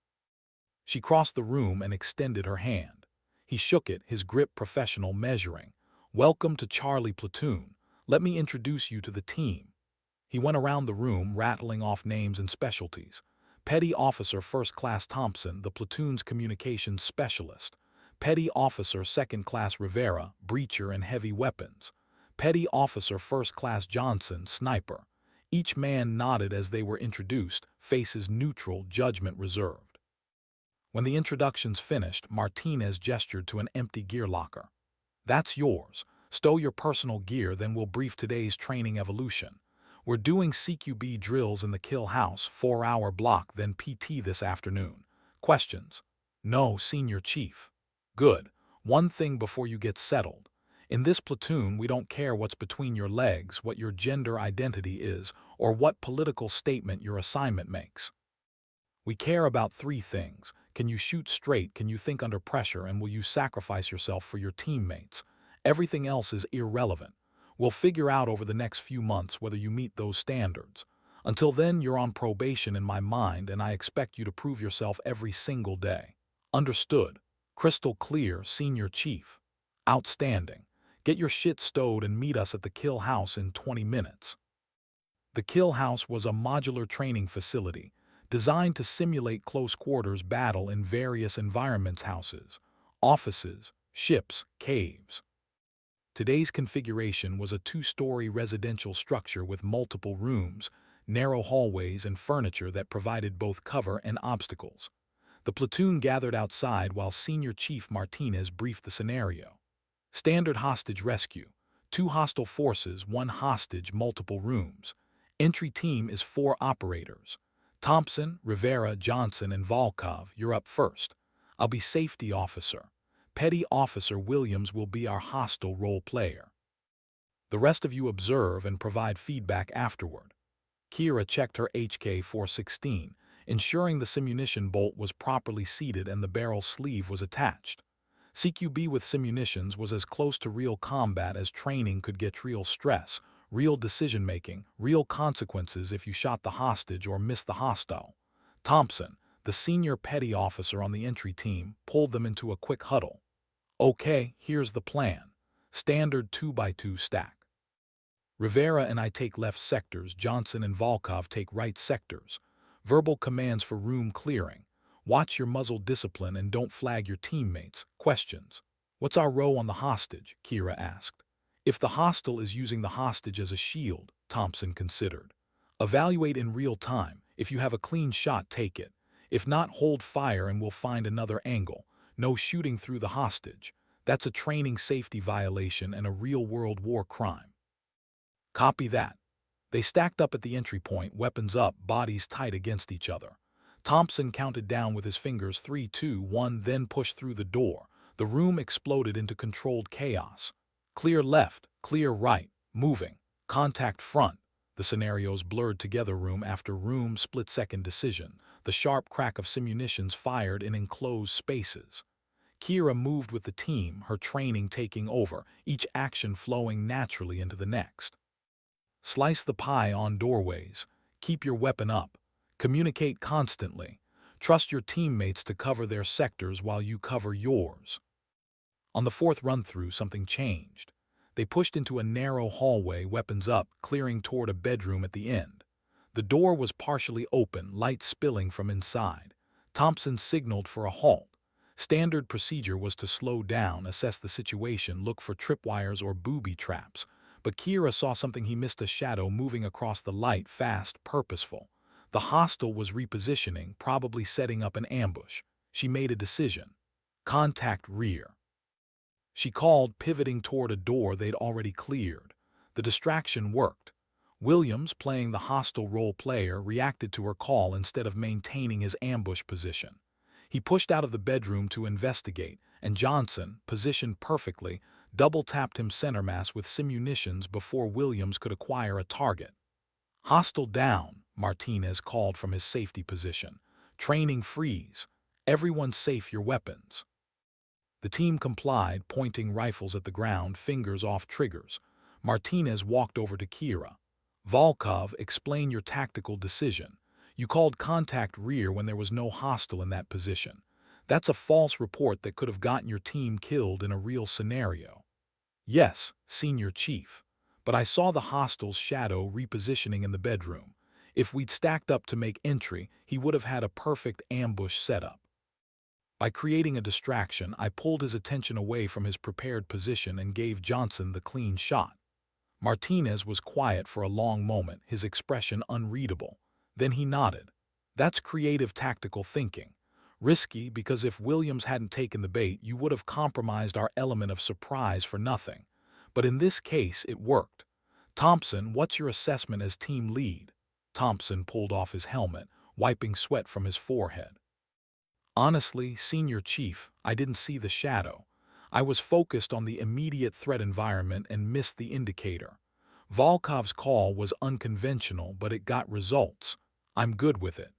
She crossed the room and extended her hand. He shook it, his grip professional, measuring. Welcome to Charlie Platoon. Let me introduce you to the team. He went around the room, rattling off names and specialties. Petty Officer First Class Thompson, the platoon's communications specialist. Petty Officer Second Class Rivera, breacher and heavy weapons. Petty Officer First Class Johnson, sniper. Each man nodded as they were introduced, faces neutral, judgment reserved. When the introductions finished, Martinez gestured to an empty gear locker. That's yours. Stow your personal gear, then we'll brief today's training evolution. We're doing CQB drills in the kill house, 4-hour block, then PT this afternoon. Questions? No, Senior Chief. Good. One thing before you get settled. In this platoon, we don't care what's between your legs, what your gender identity is, or what political statement your assignment makes. We care about 3 things. Can you shoot straight? Can you think under pressure? And will you sacrifice yourself for your teammates? Everything else is irrelevant. We'll figure out over the next few months whether you meet those standards. Until then, you're on probation in my mind, and I expect you to prove yourself every single day. Understood. Crystal clear, Senior Chief. Outstanding. Get your shit stowed and meet us at the kill house in 20 minutes. The kill house was a modular training facility designed to simulate close quarters battle in various environments: houses, offices, ships, caves. Today's configuration was a 2-story residential structure with multiple rooms, narrow hallways, and furniture that provided both cover and obstacles. The platoon gathered outside while Senior Chief Martinez briefed the scenario. Standard hostage rescue. 2 hostile forces, 1 hostage, multiple rooms. Entry team is 4 operators. Thompson, Rivera, Johnson, and Volkov, you're up first. I'll be safety officer. Petty Officer Williams will be our hostile role player. The rest of you observe and provide feedback afterward. Kira checked her HK-416, ensuring the simunition bolt was properly seated and the barrel sleeve was attached. CQB with simunitions was as close to real combat as training could get. Real stress, real decision-making, real consequences if you shot the hostage or missed the hostile. Thompson, the senior petty officer on the entry team, pulled them into a quick huddle. Okay, here's the plan. Standard 2x2 stack. Rivera and I take left sectors, Johnson and Volkov take right sectors. Verbal commands for room clearing. Watch your muzzle discipline and don't flag your teammates. Questions. What's our row on the hostage? Kira asked. If the hostile is using the hostage as a shield, Thompson considered. Evaluate in real time. If you have a clean shot, take it. If not, hold fire and we'll find another angle. No shooting through the hostage. That's a training safety violation and a real-world war crime. Copy that. They stacked up at the entry point, weapons up, bodies tight against each other. Thompson counted down with his fingers 3, 2, 1, then pushed through the door. The room exploded into controlled chaos. Clear left, clear right, moving, contact front. The scenarios blurred together, room after room, split-second decision. The sharp crack of simunitions fired in enclosed spaces. Kira moved with the team, her training taking over, each action flowing naturally into the next. Slice the pie on doorways. Keep your weapon up. Communicate constantly. Trust your teammates to cover their sectors while you cover yours. On the fourth run-through, something changed. They pushed into a narrow hallway, weapons up, clearing toward a bedroom at the end. The door was partially open, light spilling from inside. Thompson signaled for a halt. Standard procedure was to slow down, assess the situation, look for tripwires or booby traps. But Kira saw something he missed, a shadow moving across the light, fast, purposeful. The hostile was repositioning, probably setting up an ambush. She made a decision. Contact rear. She called, pivoting toward a door they'd already cleared. The distraction worked. Williams, playing the hostile role player, reacted to her call instead of maintaining his ambush position. He pushed out of the bedroom to investigate, and Johnson, positioned perfectly, double-tapped him center mass with simunitions before Williams could acquire a target. Hostile down, Martinez called from his safety position. Training freeze. Everyone safe your weapons. The team complied, pointing rifles at the ground, fingers off triggers. Martinez walked over to Kira. Volkov, explain your tactical decision. You called contact rear when there was no hostile in that position. That's a false report that could have gotten your team killed in a real scenario. Yes, Senior Chief. But I saw the hostile's shadow repositioning in the bedroom. If we'd stacked up to make entry, he would have had a perfect ambush setup. By creating a distraction, I pulled his attention away from his prepared position and gave Johnson the clean shot. Martinez was quiet for a long moment, his expression unreadable. Then he nodded. That's creative tactical thinking. Risky because if Williams hadn't taken the bait, you would have compromised our element of surprise for nothing. But in this case, it worked. Thompson, what's your assessment as team lead? Thompson pulled off his helmet, wiping sweat from his forehead. Honestly, Senior Chief, I didn't see the shadow. I was focused on the immediate threat environment and missed the indicator. Volkov's call was unconventional, but it got results. I'm good with it.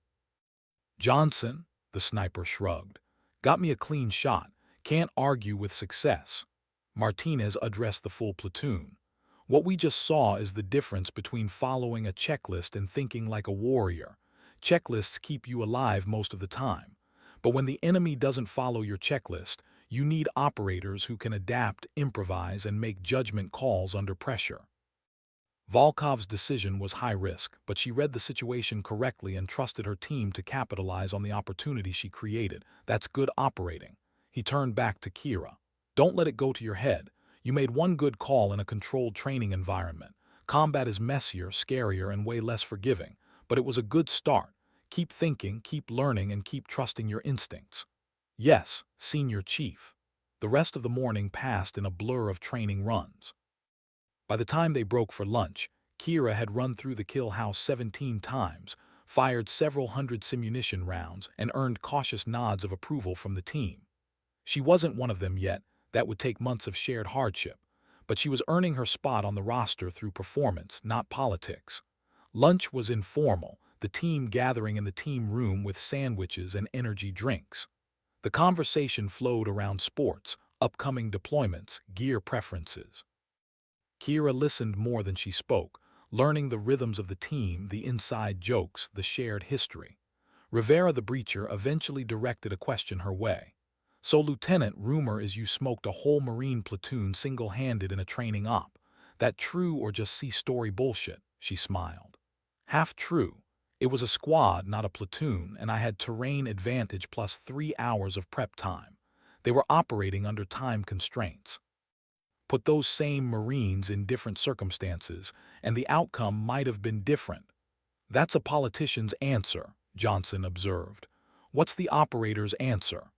Johnson, the sniper shrugged. Got me a clean shot. Can't argue with success. Martinez addressed the full platoon. What we just saw is the difference between following a checklist and thinking like a warrior. Checklists keep you alive most of the time. But when the enemy doesn't follow your checklist, you need operators who can adapt, improvise, and make judgment calls under pressure. Volkov's decision was high risk, but she read the situation correctly and trusted her team to capitalize on the opportunity she created. That's good operating. He turned back to Kira. Don't let it go to your head. You made one good call in a controlled training environment. Combat is messier, scarier, and way less forgiving, but it was a good start. Keep thinking, keep learning, and keep trusting your instincts. Yes, Senior Chief. The rest of the morning passed in a blur of training runs. By the time they broke for lunch, Kira had run through the kill house 17 times, fired several hundred simunition rounds, and earned cautious nods of approval from the team. She wasn't one of them yet, that would take months of shared hardship, but she was earning her spot on the roster through performance, not politics. Lunch was informal, the team gathering in the team room with sandwiches and energy drinks. The conversation flowed around sports, upcoming deployments, gear preferences. Kira listened more than she spoke, learning the rhythms of the team, the inside jokes, the shared history. Rivera the Breacher eventually directed a question her way. So, Lieutenant, rumor is you smoked a whole Marine platoon single-handed in a training op. That true or just C-story bullshit, she smiled. Half true. It was a squad, not a platoon, and I had terrain advantage plus 3 hours of prep time. They were operating under time constraints. Put those same Marines in different circumstances, and the outcome might have been different. That's a politician's answer, Johnson observed. What's the operator's answer?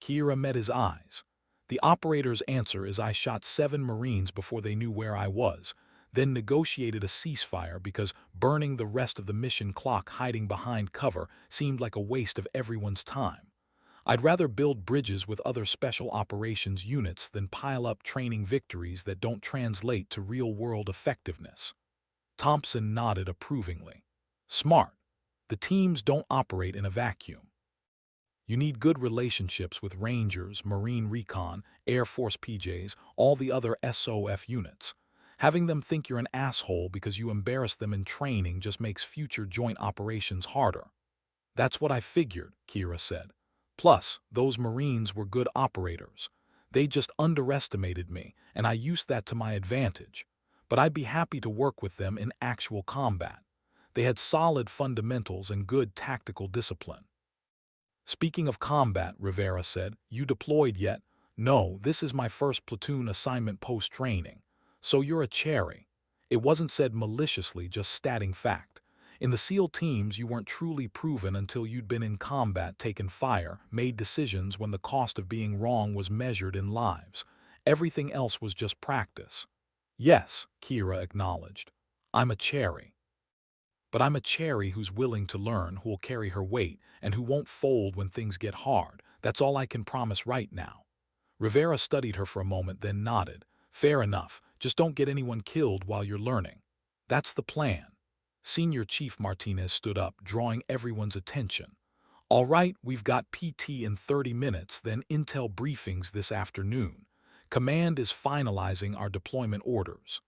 Kira met his eyes. The operator's answer is I shot 7 Marines before they knew where I was, then negotiated a ceasefire because burning the rest of the mission clock hiding behind cover seemed like a waste of everyone's time. I'd rather build bridges with other special operations units than pile up training victories that don't translate to real-world effectiveness. Thompson nodded approvingly. Smart. The teams don't operate in a vacuum. You need good relationships with Rangers, Marine Recon, Air Force PJs, all the other SOF units. Having them think you're an asshole because you embarrass them in training just makes future joint operations harder. That's what I figured, Kira said. Plus, those Marines were good operators. They just underestimated me, and I used that to my advantage. But I'd be happy to work with them in actual combat. They had solid fundamentals and good tactical discipline. Speaking of combat, Rivera said, you deployed yet? No, this is my first platoon assignment post-training. So you're a cherry. It wasn't said maliciously, just stating fact. In the SEAL teams, you weren't truly proven until you'd been in combat, taken fire, made decisions when the cost of being wrong was measured in lives. Everything else was just practice. Yes, Kira acknowledged. I'm a cherry. But I'm a cherry who's willing to learn, who'll carry her weight, and who won't fold when things get hard. That's all I can promise right now. Rivera studied her for a moment, then nodded. Fair enough, just don't get anyone killed while you're learning. That's the plan. Senior Chief Martinez stood up, drawing everyone's attention. All right, we've got PT in 30 minutes, then intel briefings this afternoon. Command is finalizing our deployment orders.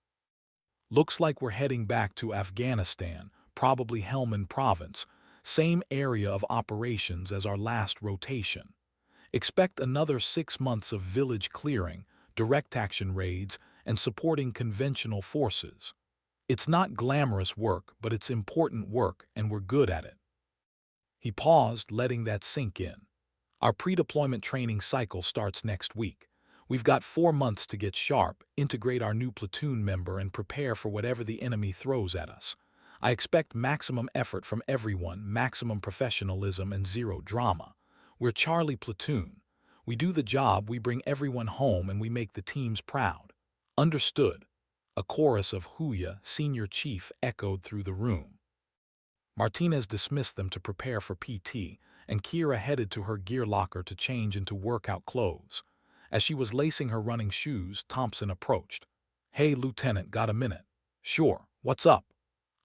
Looks like we're heading back to Afghanistan, probably Helmand Province, same area of operations as our last rotation. Expect another 6 months of village clearing, direct action raids, and supporting conventional forces. It's not glamorous work, but it's important work, and we're good at it. He paused, letting that sink in. Our pre-deployment training cycle starts next week. We've got 4 months to get sharp, integrate our new platoon member, and prepare for whatever the enemy throws at us. I expect maximum effort from everyone, maximum professionalism, and zero drama. We're Charlie Platoon. We do the job, we bring everyone home, and we make the teams proud. Understood. A chorus of hooyah, Senior Chief, echoed through the room. Martinez dismissed them to prepare for PT, and Kira headed to her gear locker to change into workout clothes. As she was lacing her running shoes, Thompson approached. Hey, Lieutenant, got a minute? Sure, what's up?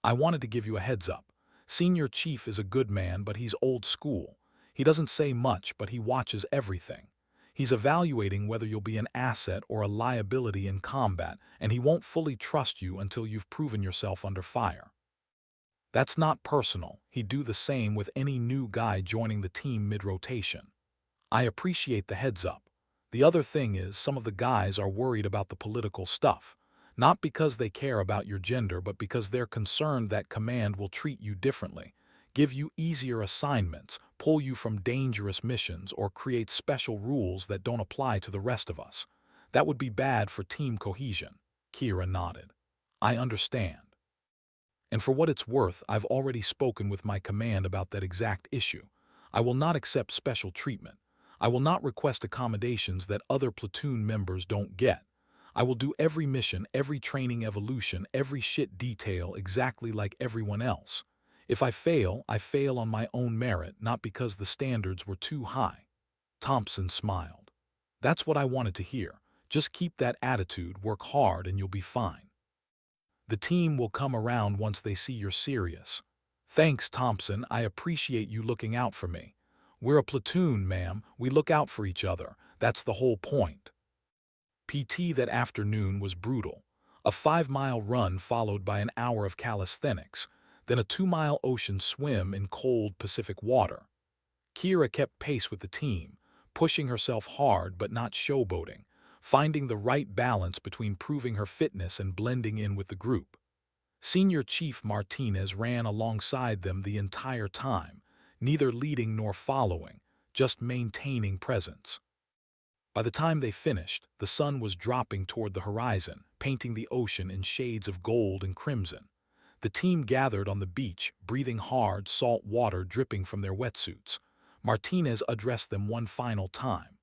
I wanted to give you a heads up. Senior Chief is a good man, but he's old school. He doesn't say much, but he watches everything. He's evaluating whether you'll be an asset or a liability in combat, and he won't fully trust you until you've proven yourself under fire. That's not personal. He'd do the same with any new guy joining the team mid-rotation. I appreciate the heads up. The other thing is, some of the guys are worried about the political stuff. Not because they care about your gender, but because they're concerned that command will treat you differently, give you easier assignments, pull you from dangerous missions, or create special rules that don't apply to the rest of us. That would be bad for team cohesion. Kira nodded. I understand. And for what it's worth, I've already spoken with my command about that exact issue. I will not accept special treatment. I will not request accommodations that other platoon members don't get. I will do every mission, every training evolution, every shit detail exactly like everyone else. If I fail on my own merit, not because the standards were too high. Thompson smiled. That's what I wanted to hear. Just keep that attitude, work hard, and you'll be fine. The team will come around once they see you're serious. Thanks, Thompson. I appreciate you looking out for me. We're a platoon, ma'am. We look out for each other. That's the whole point. PT that afternoon was brutal. A 5-mile run followed by an hour of calisthenics, then a 2-mile ocean swim in cold Pacific water. Kira kept pace with the team, pushing herself hard but not showboating, finding the right balance between proving her fitness and blending in with the group. Senior Chief Martinez ran alongside them the entire time, neither leading nor following, just maintaining presence. By the time they finished, the sun was dropping toward the horizon, painting the ocean in shades of gold and crimson. The team gathered on the beach, breathing hard, salt water dripping from their wetsuits. Martinez addressed them one final time.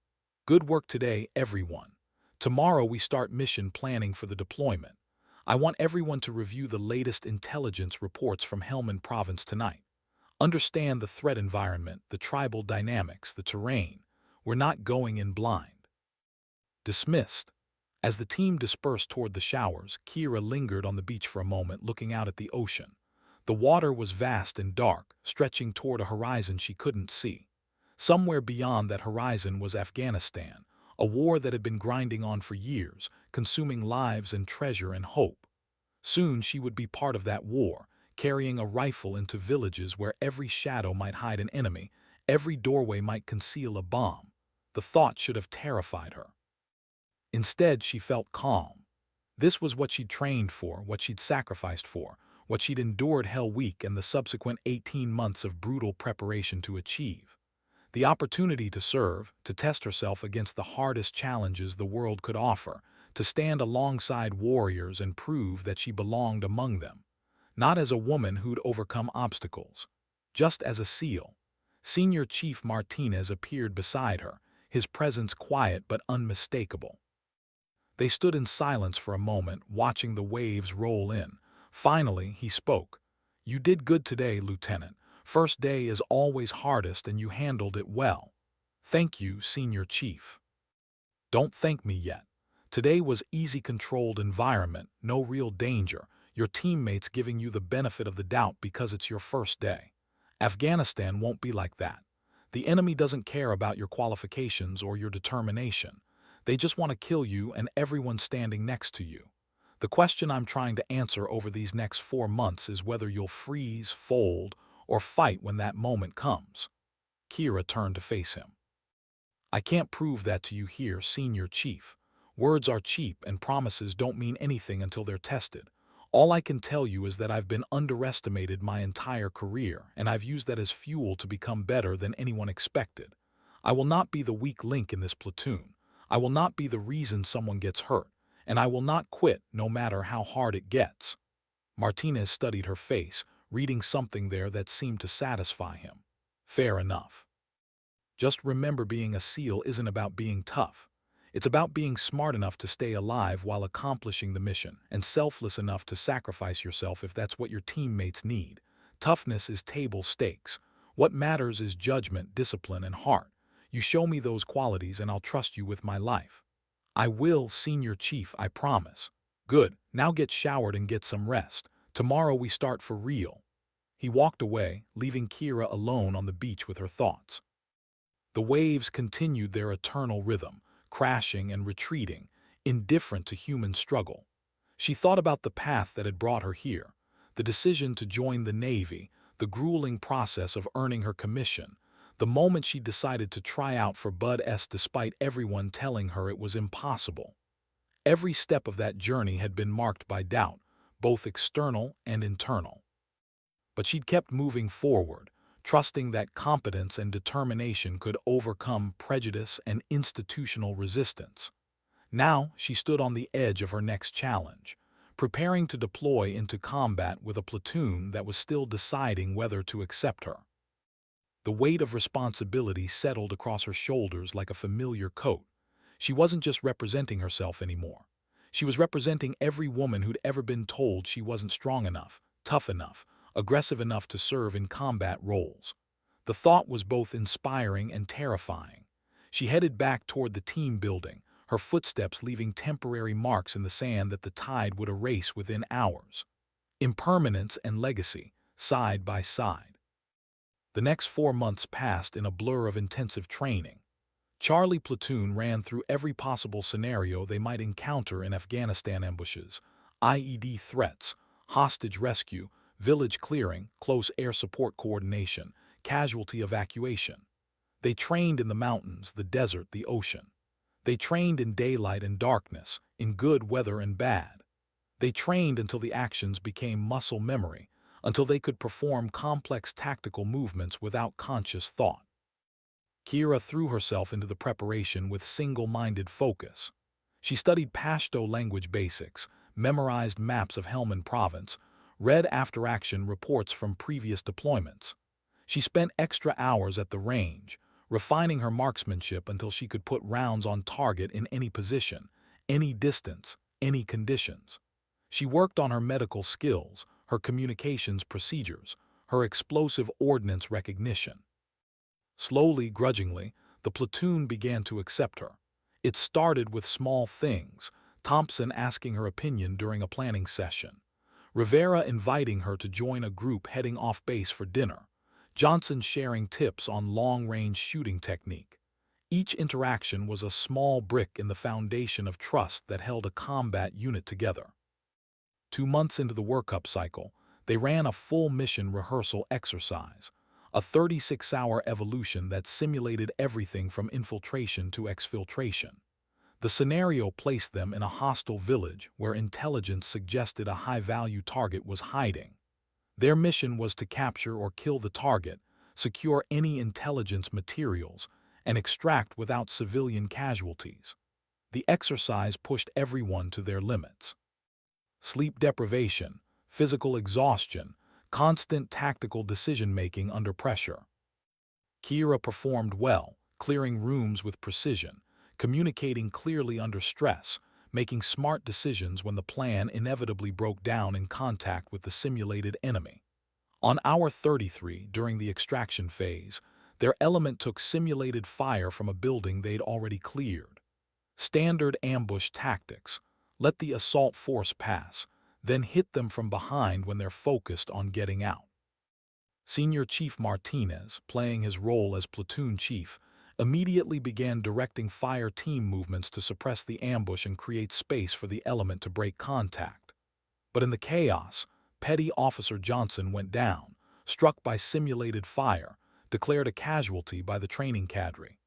"Good work today, everyone. Tomorrow we start mission planning for the deployment. I want everyone to review the latest intelligence reports from Helmand Province tonight. Understand the threat environment, the tribal dynamics, the terrain. We're not going in blind." Dismissed. As the team dispersed toward the showers, Kira lingered on the beach for a moment, looking out at the ocean. The water was vast and dark, stretching toward a horizon she couldn't see. Somewhere beyond that horizon was Afghanistan, a war that had been grinding on for years, consuming lives and treasure and hope. Soon she would be part of that war, carrying a rifle into villages where every shadow might hide an enemy, every doorway might conceal a bomb. The thought should have terrified her. Instead, she felt calm. This was what she'd trained for, what she'd sacrificed for, what she'd endured Hell Week and the subsequent 18 months of brutal preparation to achieve. The opportunity to serve, to test herself against the hardest challenges the world could offer, to stand alongside warriors and prove that she belonged among them. Not as a woman who'd overcome obstacles, just as a SEAL. Senior Chief Martinez appeared beside her, his presence quiet but unmistakable. They stood in silence for a moment, watching the waves roll in. Finally, he spoke. "You did good today, Lieutenant. First day is always hardest and you handled it well. Thank you, Senior Chief." "Don't thank me yet. Today was easy, controlled environment, no real danger. Your teammates giving you the benefit of the doubt because it's your first day. Afghanistan won't be like that. The enemy doesn't care about your qualifications or your determination. They just want to kill you and everyone standing next to you. The question I'm trying to answer over these next 4 months is whether you'll freeze, fold, or fight when that moment comes." Kira turned to face him. "I can't prove that to you here, Senior Chief. Words are cheap and promises don't mean anything until they're tested. All I can tell you is that I've been underestimated my entire career, and I've used that as fuel to become better than anyone expected. I will not be the weak link in this platoon. I will not be the reason someone gets hurt, and I will not quit no matter how hard it gets." Martinez studied her face, reading something there that seemed to satisfy him. "Fair enough. Just remember, being a SEAL isn't about being tough. It's about being smart enough to stay alive while accomplishing the mission, and selfless enough to sacrifice yourself if that's what your teammates need. Toughness is table stakes. What matters is judgment, discipline, and heart. You show me those qualities and I'll trust you with my life." "I will, Senior Chief, I promise." "Good. Now get showered and get some rest. Tomorrow we start for real." He walked away, leaving Kira alone on the beach with her thoughts. The waves continued their eternal rhythm, crashing and retreating, indifferent to human struggle. She thought about the path that had brought her here, the decision to join the Navy, the grueling process of earning her commission, the moment she decided to try out for Bud S despite everyone telling her it was impossible. Every step of that journey had been marked by doubt, both external and internal. But she'd kept moving forward, trusting that competence and determination could overcome prejudice and institutional resistance. Now she stood on the edge of her next challenge, preparing to deploy into combat with a platoon that was still deciding whether to accept her. The weight of responsibility settled across her shoulders like a familiar coat. She wasn't just representing herself anymore. She was representing every woman who'd ever been told she wasn't strong enough, tough enough, aggressive enough to serve in combat roles. The thought was both inspiring and terrifying. She headed back toward the team building, her footsteps leaving temporary marks in the sand that the tide would erase within hours. Impermanence and legacy, side by side. The next 4 months passed in a blur of intensive training. Charlie Platoon ran through every possible scenario they might encounter in Afghanistan: ambushes, IED threats, hostage rescue, village clearing, close air support coordination, casualty evacuation. They trained in the mountains, the desert, the ocean. They trained in daylight and darkness, in good weather and bad. They trained until the actions became muscle memory, until they could perform complex tactical movements without conscious thought. Kira threw herself into the preparation with single-minded focus. She studied Pashto language basics, memorized maps of Helmand Province, read after-action reports from previous deployments. She spent extra hours at the range, refining her marksmanship until she could put rounds on target in any position, any distance, any conditions. She worked on her medical skills, her communications procedures, her explosive ordnance recognition. Slowly, grudgingly, the platoon began to accept her. It started with small things, Thompson asking her opinion during a planning session, Rivera inviting her to join a group heading off base for dinner, Johnson sharing tips on long-range shooting technique. Each interaction was a small brick in the foundation of trust that held a combat unit together. 2 months into the workup cycle, they ran a full mission rehearsal exercise, a 36-hour evolution that simulated everything from infiltration to exfiltration. The scenario placed them in a hostile village where intelligence suggested a high-value target was hiding. Their mission was to capture or kill the target, secure any intelligence materials, and extract without civilian casualties. The exercise pushed everyone to their limits. Sleep deprivation, physical exhaustion, constant tactical decision-making under pressure. Kira performed well, clearing rooms with precision, communicating clearly under stress, making smart decisions when the plan inevitably broke down in contact with the simulated enemy. On hour 33, during the extraction phase, their element took simulated fire from a building they'd already cleared. Standard ambush tactics. Let the assault force pass, then hit them from behind when they're focused on getting out. Senior Chief Martinez, playing his role as platoon chief, immediately began directing fire team movements to suppress the ambush and create space for the element to break contact. But in the chaos, Petty Officer Johnson went down, struck by simulated fire, declared a casualty by the training cadre.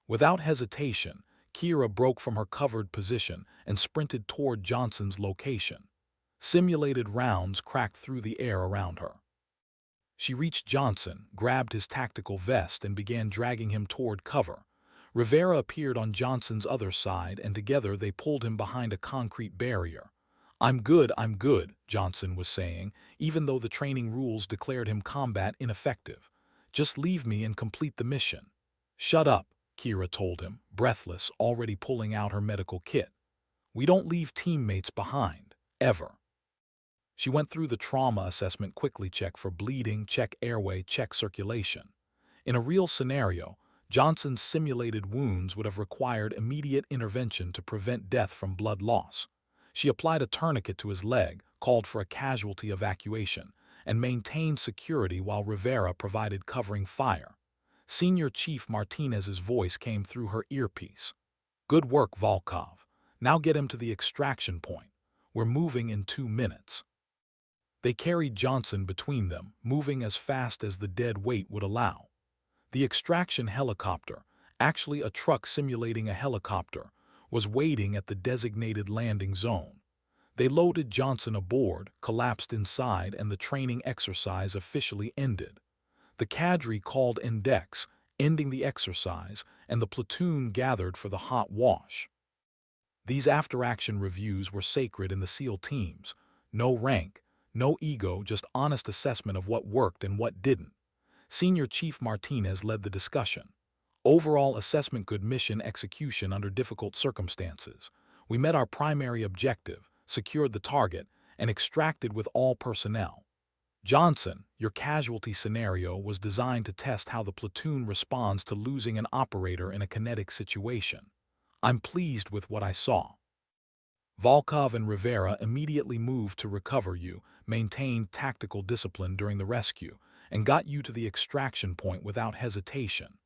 Without hesitation, Kira broke from her covered position and sprinted toward Johnson's location. Simulated rounds cracked through the air around her. She reached Johnson, grabbed his tactical vest, and began dragging him toward cover. Rivera appeared on Johnson's other side, and together they pulled him behind a concrete barrier. I'm good, Johnson was saying, even though the training rules declared him combat ineffective. Just leave me and complete the mission. Shut up, Kira told him, breathless, already pulling out her medical kit. We don't leave teammates behind, ever. She went through the trauma assessment quickly, check for bleeding, check airway, check circulation. In a real scenario, Johnson's simulated wounds would have required immediate intervention to prevent death from blood loss. She applied a tourniquet to his leg, called for a casualty evacuation, and maintained security while Rivera provided covering fire. Senior Chief Martinez's voice came through her earpiece. Good work, Volkov. Now get him to the extraction point. We're moving in 2 minutes. They carried Johnson between them, moving as fast as the dead weight would allow. The extraction helicopter, actually a truck simulating a helicopter, was waiting at the designated landing zone. They loaded Johnson aboard, collapsed inside, and the training exercise officially ended. The cadre called index, ending the exercise, and the platoon gathered for the hot wash. These after-action reviews were sacred in the SEAL teams. No rank, no ego, just honest assessment of what worked and what didn't. Senior Chief Martinez led the discussion. Overall assessment: good mission execution under difficult circumstances. We met our primary objective, secured the target, and extracted with all personnel. Johnson, your casualty scenario was designed to test how the platoon responds to losing an operator in a kinetic situation. I'm pleased with what I saw. Volkov and Rivera immediately moved to recover you, maintained tactical discipline during the rescue, and got you to the extraction point without hesitation.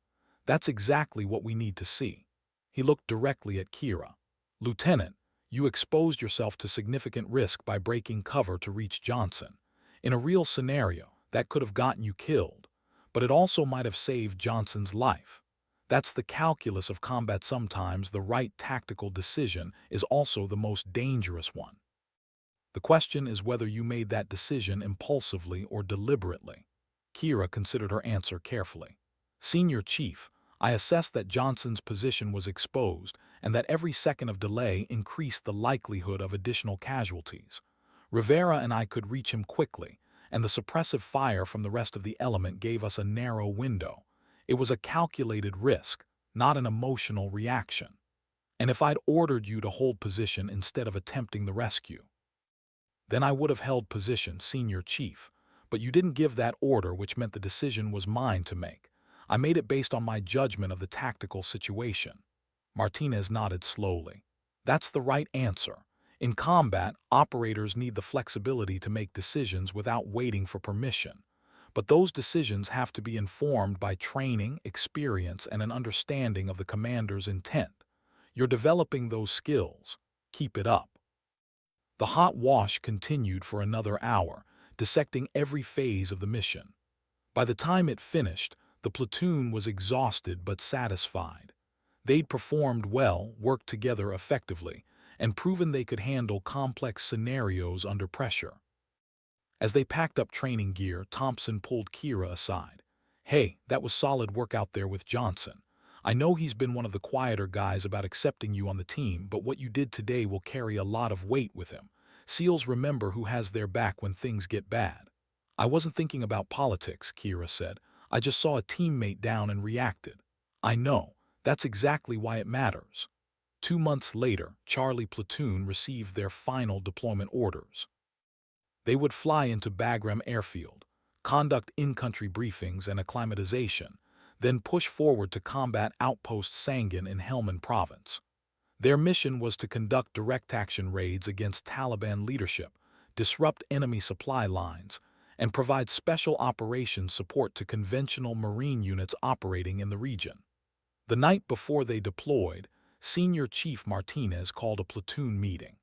That's exactly what we need to see. He looked directly at Kira. Lieutenant, you exposed yourself to significant risk by breaking cover to reach Johnson. In a real scenario, that could have gotten you killed, but it also might have saved Johnson's life. That's the calculus of combat. Sometimes the right tactical decision is also the most dangerous one. The question is whether you made that decision impulsively or deliberately. Kira considered her answer carefully. Senior Chief, I assessed that Johnson's position was exposed and that every second of delay increased the likelihood of additional casualties. Rivera and I could reach him quickly, and the suppressive fire from the rest of the element gave us a narrow window. It was a calculated risk, not an emotional reaction. And if I'd ordered you to hold position instead of attempting the rescue, then I would have held position, Senior Chief. But you didn't give that order, which meant the decision was mine to make. I made it based on my judgment of the tactical situation. Martinez nodded slowly. That's the right answer. In combat, operators need the flexibility to make decisions without waiting for permission. But those decisions have to be informed by training, experience, and an understanding of the commander's intent. You're developing those skills. Keep it up. The hot wash continued for another hour, dissecting every phase of the mission. By the time it finished, the platoon was exhausted but satisfied. They'd performed well, worked together effectively, and proven they could handle complex scenarios under pressure. As they packed up training gear, Thompson pulled Kira aside. Hey, that was solid work out there with Johnson. I know he's been one of the quieter guys about accepting you on the team, but what you did today will carry a lot of weight with him. SEALs remember who has their back when things get bad. I wasn't thinking about politics, Kira said. I just saw a teammate down and reacted. I know. That's exactly why it matters. 2 months later, Charlie Platoon received their final deployment orders. They would fly into Bagram Airfield, conduct in-country briefings and acclimatization, then push forward to combat Outpost Sangin in Helmand Province. Their mission was to conduct direct action raids against Taliban leadership, disrupt enemy supply lines, and provide special operations support to conventional Marine units operating in the region. The night before they deployed, Senior Chief Martinez called a platoon meeting.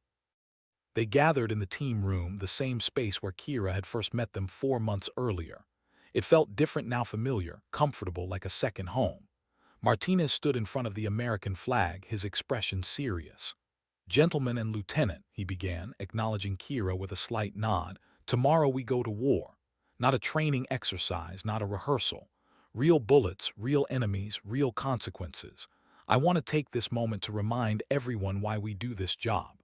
They gathered in the team room, the same space where Kira had first met them 4 months earlier. It felt different now, familiar, comfortable, like a second home. Martinez stood in front of the American flag, his expression serious. Gentlemen and Lieutenant, he began, acknowledging Kira with a slight nod, tomorrow we go to war. Not a training exercise, not a rehearsal. Real bullets, real enemies, real consequences. I want to take this moment to remind everyone why we do this job.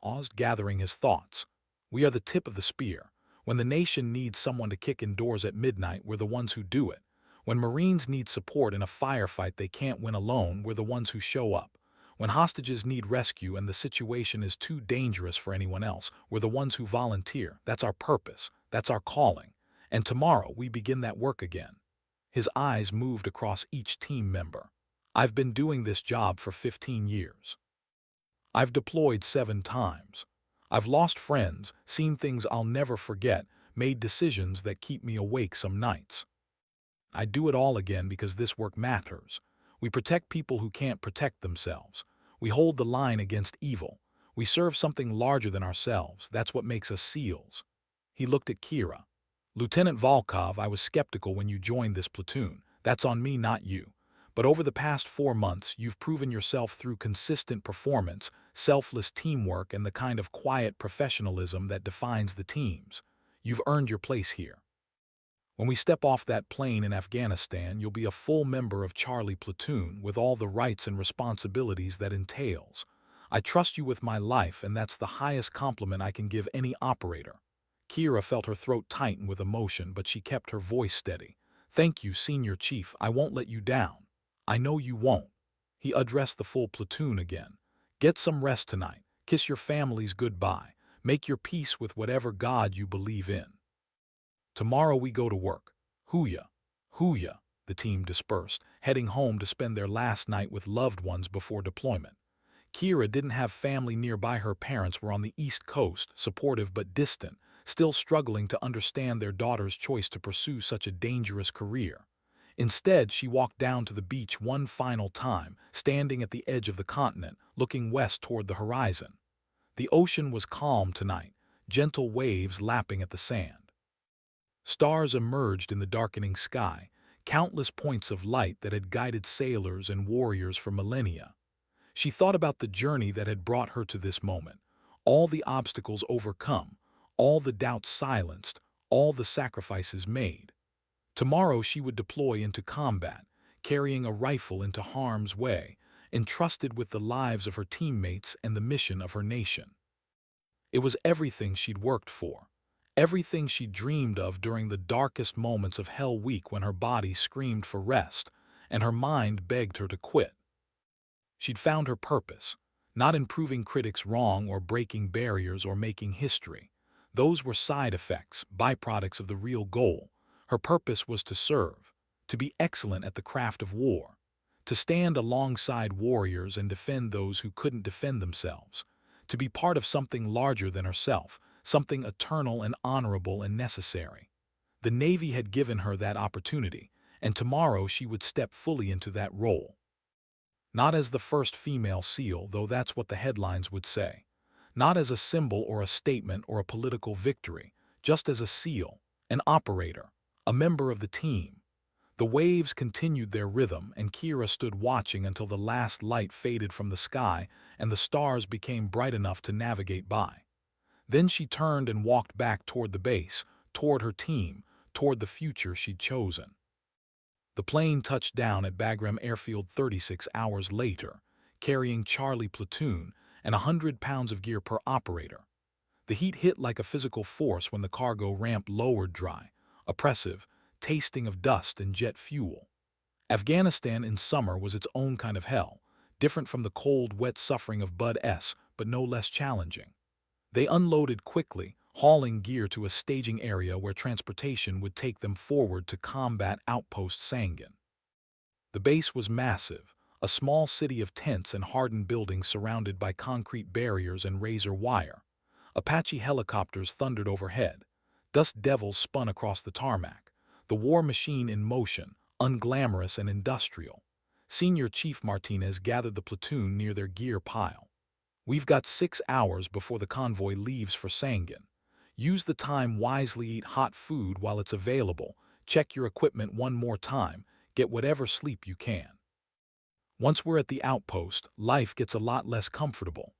Oz gathering his thoughts. We are the tip of the spear. When the nation needs someone to kick in doors at midnight, we're the ones who do it. When Marines need support in a firefight they can't win alone, we're the ones who show up. When hostages need rescue and the situation is too dangerous for anyone else, we're the ones who volunteer. That's our purpose. That's our calling. And tomorrow we begin that work again. His eyes moved across each team member. I've been doing this job for 15 years. I've deployed 7 times. I've lost friends, seen things I'll never forget, made decisions that keep me awake some nights. I do it all again because this work matters. We protect people who can't protect themselves. We hold the line against evil. We serve something larger than ourselves. That's what makes us SEALs. He looked at Kira. Lieutenant Volkov, I was skeptical when you joined this platoon. That's on me, not you. But over the past 4 months, you've proven yourself through consistent performance, selfless teamwork, and the kind of quiet professionalism that defines the teams. You've earned your place here. When we step off that plane in Afghanistan, you'll be a full member of Charlie Platoon with all the rights and responsibilities that entails. I trust you with my life, and that's the highest compliment I can give any operator. Kira felt her throat tighten with emotion, but she kept her voice steady. Thank you, Senior Chief. I won't let you down. I know you won't. He addressed the full platoon again. Get some rest tonight. Kiss your families goodbye. Make your peace with whatever God you believe in. Tomorrow we go to work. Hooyah. Hooyah. The team dispersed, heading home to spend their last night with loved ones before deployment. Kira didn't have family nearby. Her parents were on the East Coast, supportive but distant, still struggling to understand their daughter's choice to pursue such a dangerous career. Instead, she walked down to the beach one final time, standing at the edge of the continent, looking west toward the horizon. The ocean was calm tonight, gentle waves lapping at the sand. Stars emerged in the darkening sky, countless points of light that had guided sailors and warriors for millennia. She thought about the journey that had brought her to this moment, all the obstacles overcome, all the doubts silenced, all the sacrifices made. Tomorrow she would deploy into combat, carrying a rifle into harm's way, entrusted with the lives of her teammates and the mission of her nation. It was everything she'd worked for, everything she dreamed of during the darkest moments of Hell Week when her body screamed for rest and her mind begged her to quit. She'd found her purpose, not in proving critics wrong or breaking barriers or making history. Those were side effects, byproducts of the real goal. Her purpose was to serve, to be excellent at the craft of war, to stand alongside warriors and defend those who couldn't defend themselves, to be part of something larger than herself, something eternal and honorable and necessary. The Navy had given her that opportunity, and tomorrow she would step fully into that role. Not as the first female SEAL, though that's what the headlines would say. Not as a symbol or a statement or a political victory, just as a SEAL, an operator, a member of the team. The waves continued their rhythm, and Kira stood watching until the last light faded from the sky and the stars became bright enough to navigate by. Then she turned and walked back toward the base, toward her team, toward the future she'd chosen. The plane touched down at Bagram Airfield 36 hours later, carrying Charlie Platoon and 100 pounds of gear per operator. The heat hit like a physical force when the cargo ramp lowered dry, oppressive, tasting of dust and jet fuel. Afghanistan in summer was its own kind of hell, different from the cold, wet suffering of Bud S, but no less challenging. They unloaded quickly, hauling gear to a staging area where transportation would take them forward to combat outpost Sangin. The base was massive, a small city of tents and hardened buildings surrounded by concrete barriers and razor wire. Apache helicopters thundered overhead. Dust devils spun across the tarmac, the war machine in motion, unglamorous and industrial. Senior Chief Martinez gathered the platoon near their gear pile. "We've got 6 hours before the convoy leaves for Sangin. Use the time wisely, eat hot food while it's available, check your equipment one more time, get whatever sleep you can. Once we're at the outpost, life gets a lot less comfortable."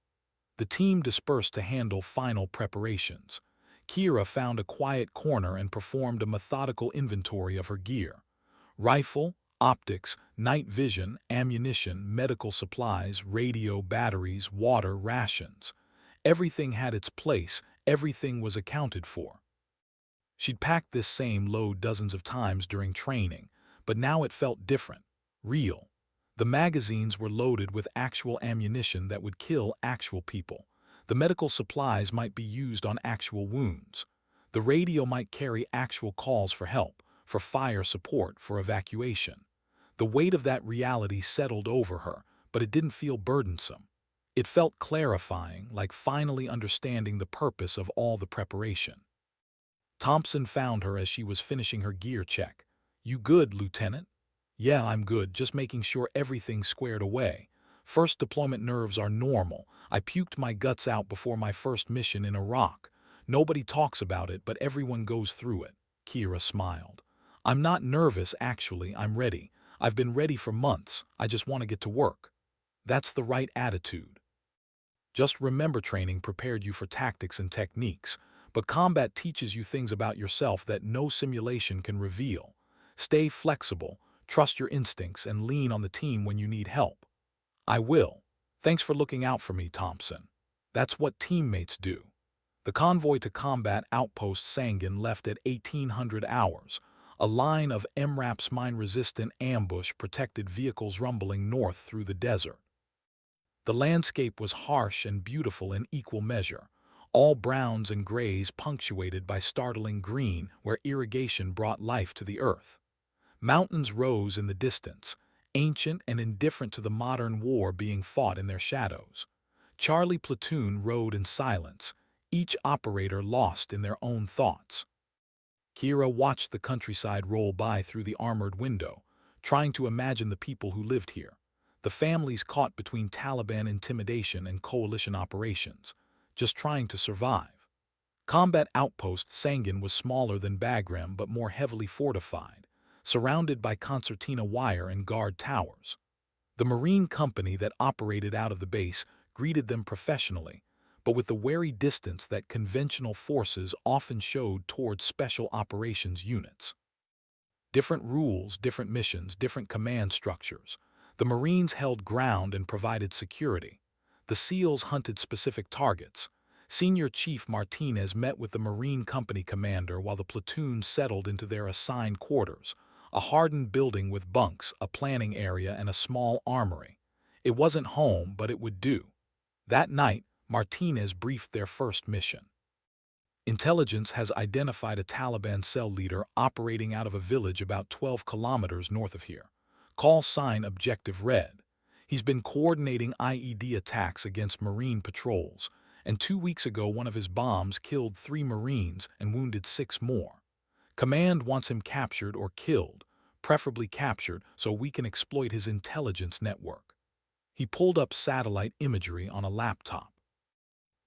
The team dispersed to handle final preparations. Kira found a quiet corner and performed a methodical inventory of her gear. Rifle, optics, night vision, ammunition, medical supplies, radio, batteries, water, rations. Everything had its place, everything was accounted for. She'd packed this same load dozens of times during training, but now it felt different, real. The magazines were loaded with actual ammunition that would kill actual people. The medical supplies might be used on actual wounds. The radio might carry actual calls for help, for fire support, for evacuation. The weight of that reality settled over her, but it didn't feel burdensome. It felt clarifying, like finally understanding the purpose of all the preparation. Thompson found her as she was finishing her gear check. "You good, Lieutenant?" "Yeah, I'm good, just making sure everything's squared away. First deployment nerves are normal. I puked my guts out before my first mission in Iraq. Nobody talks about it, but everyone goes through it." Kira smiled. "I'm not nervous, actually, I'm ready. I've been ready for months, I just want to get to work." That's the right attitude. Just remember, training prepared you for tactics and techniques, but combat teaches you things about yourself that no simulation can reveal. Stay flexible, trust your instincts, and lean on the team when you need help. "I will. Thanks for looking out for me, Thompson." That's what teammates do. The convoy to combat outpost Sangin left at 1800 hours, a line of MRAP's mine-resistant ambush protected vehicles rumbling north through the desert. The landscape was harsh and beautiful in equal measure, all browns and grays punctuated by startling green where irrigation brought life to the earth. Mountains rose in the distance, ancient and indifferent to the modern war being fought in their shadows. Charlie Platoon rode in silence, each operator lost in their own thoughts. Kira watched the countryside roll by through the armored window, trying to imagine the people who lived here. The families caught between Taliban intimidation and coalition operations, just trying to survive. Combat outpost Sangin was smaller than Bagram but more heavily fortified. surrounded by concertina wire and guard towers. The Marine company that operated out of the base greeted them professionally, but with the wary distance that conventional forces often showed towards special operations units. Different rules, different missions, different command structures. The Marines held ground and provided security. The SEALs hunted specific targets. Senior Chief Martinez met with the Marine Company commander while the platoon settled into their assigned quarters, a hardened building with bunks, a planning area, and a small armory. It wasn't home, but it would do. That night, Martinez briefed their first mission. Intelligence has identified a Taliban cell leader operating out of a village about 12 kilometers north of here. Call sign Objective Red. He's been coordinating IED attacks against Marine patrols, and 2 weeks ago one of his bombs killed 3 Marines and wounded 6 more. Command wants him captured or killed, preferably captured so we can exploit his intelligence network. He pulled up satellite imagery on a laptop.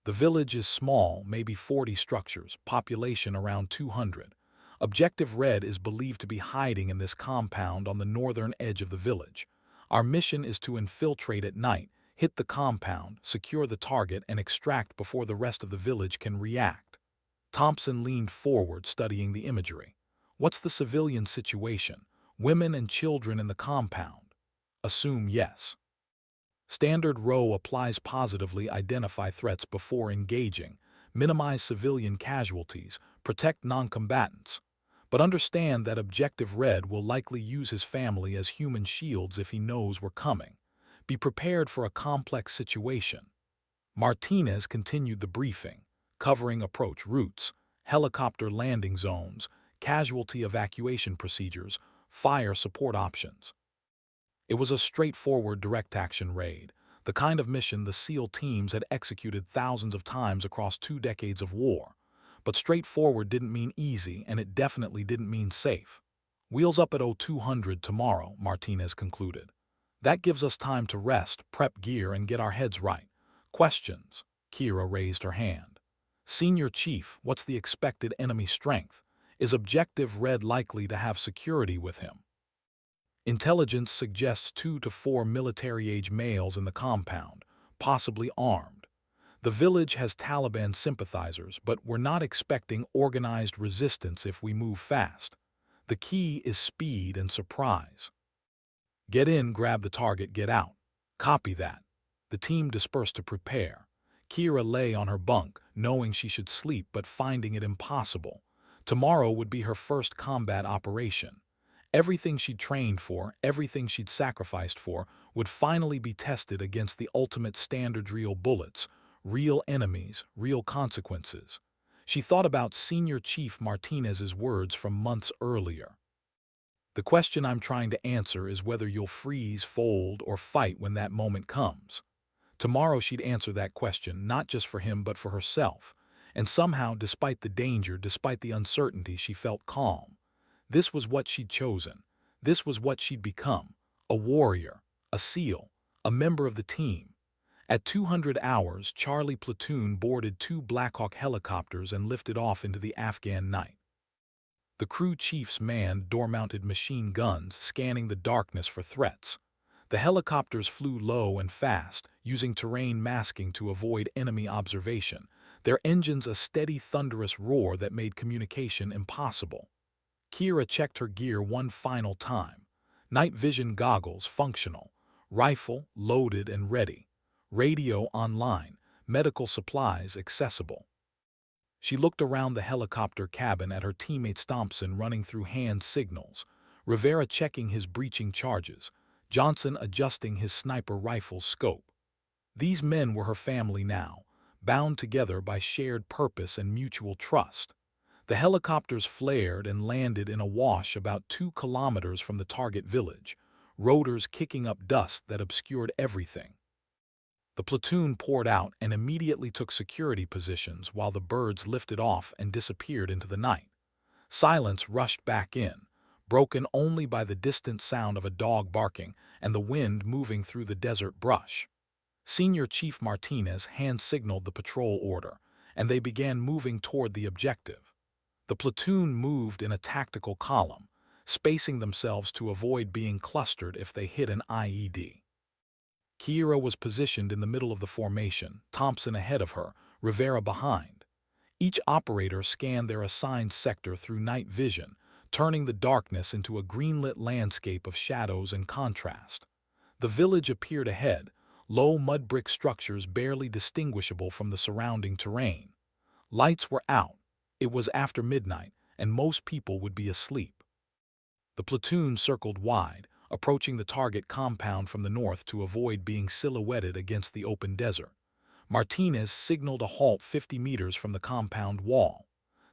The village is small, maybe 40 structures, population around 200. Objective Red is believed to be hiding in this compound on the northern edge of the village. Our mission is to infiltrate at night, hit the compound, secure the target, and extract before the rest of the village can react. Thompson leaned forward, studying the imagery. What's the civilian situation? Women and children in the compound? Assume yes. Standard Row applies positively, identify threats before engaging, minimize civilian casualties, protect non-combatants. But understand that Objective Red will likely use his family as human shields if he knows we're coming. Be prepared for a complex situation. Martinez continued the briefing, covering approach routes, helicopter landing zones, casualty evacuation procedures, fire support options. It was a straightforward direct-action raid, the kind of mission the SEAL teams had executed thousands of times across 2 decades of war. But straightforward didn't mean easy, and it definitely didn't mean safe. Wheels up at 0200 tomorrow, Martinez concluded. That gives us time to rest, prep gear, and get our heads right. Questions? Kira raised her hand. Senior Chief, what's the expected enemy strength? Is Objective Red likely to have security with him? Intelligence suggests 2 to 4 military-age males in the compound, possibly armed. The village has Taliban sympathizers, but we're not expecting organized resistance if we move fast. The key is speed and surprise. Get in, grab the target, get out. Copy that. The team dispersed to prepare. Kira lay on her bunk, knowing she should sleep but finding it impossible. Tomorrow would be her first combat operation. Everything she'd trained for, everything she'd sacrificed for, would finally be tested against the ultimate standard: real bullets, real enemies, real consequences. She thought about Senior Chief Martinez's words from months earlier. The question I'm trying to answer is whether you'll freeze, fold, or fight when that moment comes. Tomorrow she'd answer that question, not just for him but for herself. And somehow, despite the danger, despite the uncertainty, she felt calm. This was what she'd chosen. This was what she'd become. A warrior, a SEAL, a member of the team. At 200 hours, Charlie Platoon boarded 2 Blackhawk helicopters and lifted off into the Afghan night. The crew chiefs manned door-mounted machine guns, scanning the darkness for threats. The helicopters flew low and fast, using terrain masking to avoid enemy observation, their engines a steady thunderous roar that made communication impossible. Kira checked her gear one final time. Night vision goggles functional, rifle loaded and ready, radio online, medical supplies accessible. She looked around the helicopter cabin at her teammate Thompson running through hand signals, Rivera checking his breaching charges, Johnson adjusting his sniper rifle's scope. These men were her family now, bound together by shared purpose and mutual trust. The helicopters flared and landed in a wash about 2 kilometers from the target village, rotors kicking up dust that obscured everything. The platoon poured out and immediately took security positions while the birds lifted off and disappeared into the night. Silence rushed back in, broken only by the distant sound of a dog barking and the wind moving through the desert brush. Senior Chief Martinez hand-signaled the patrol order, and they began moving toward the objective. The platoon moved in a tactical column, spacing themselves to avoid being clustered if they hit an IED. Kira was positioned in the middle of the formation, Thompson ahead of her, Rivera behind. Each operator scanned their assigned sector through night vision, turning the darkness into a green-lit landscape of shadows and contrast. The village appeared ahead, low mud brick structures barely distinguishable from the surrounding terrain. Lights were out. It was after midnight, and most people would be asleep. The platoon circled wide, approaching the target compound from the north to avoid being silhouetted against the open desert. Martinez signaled a halt 50 meters from the compound wall.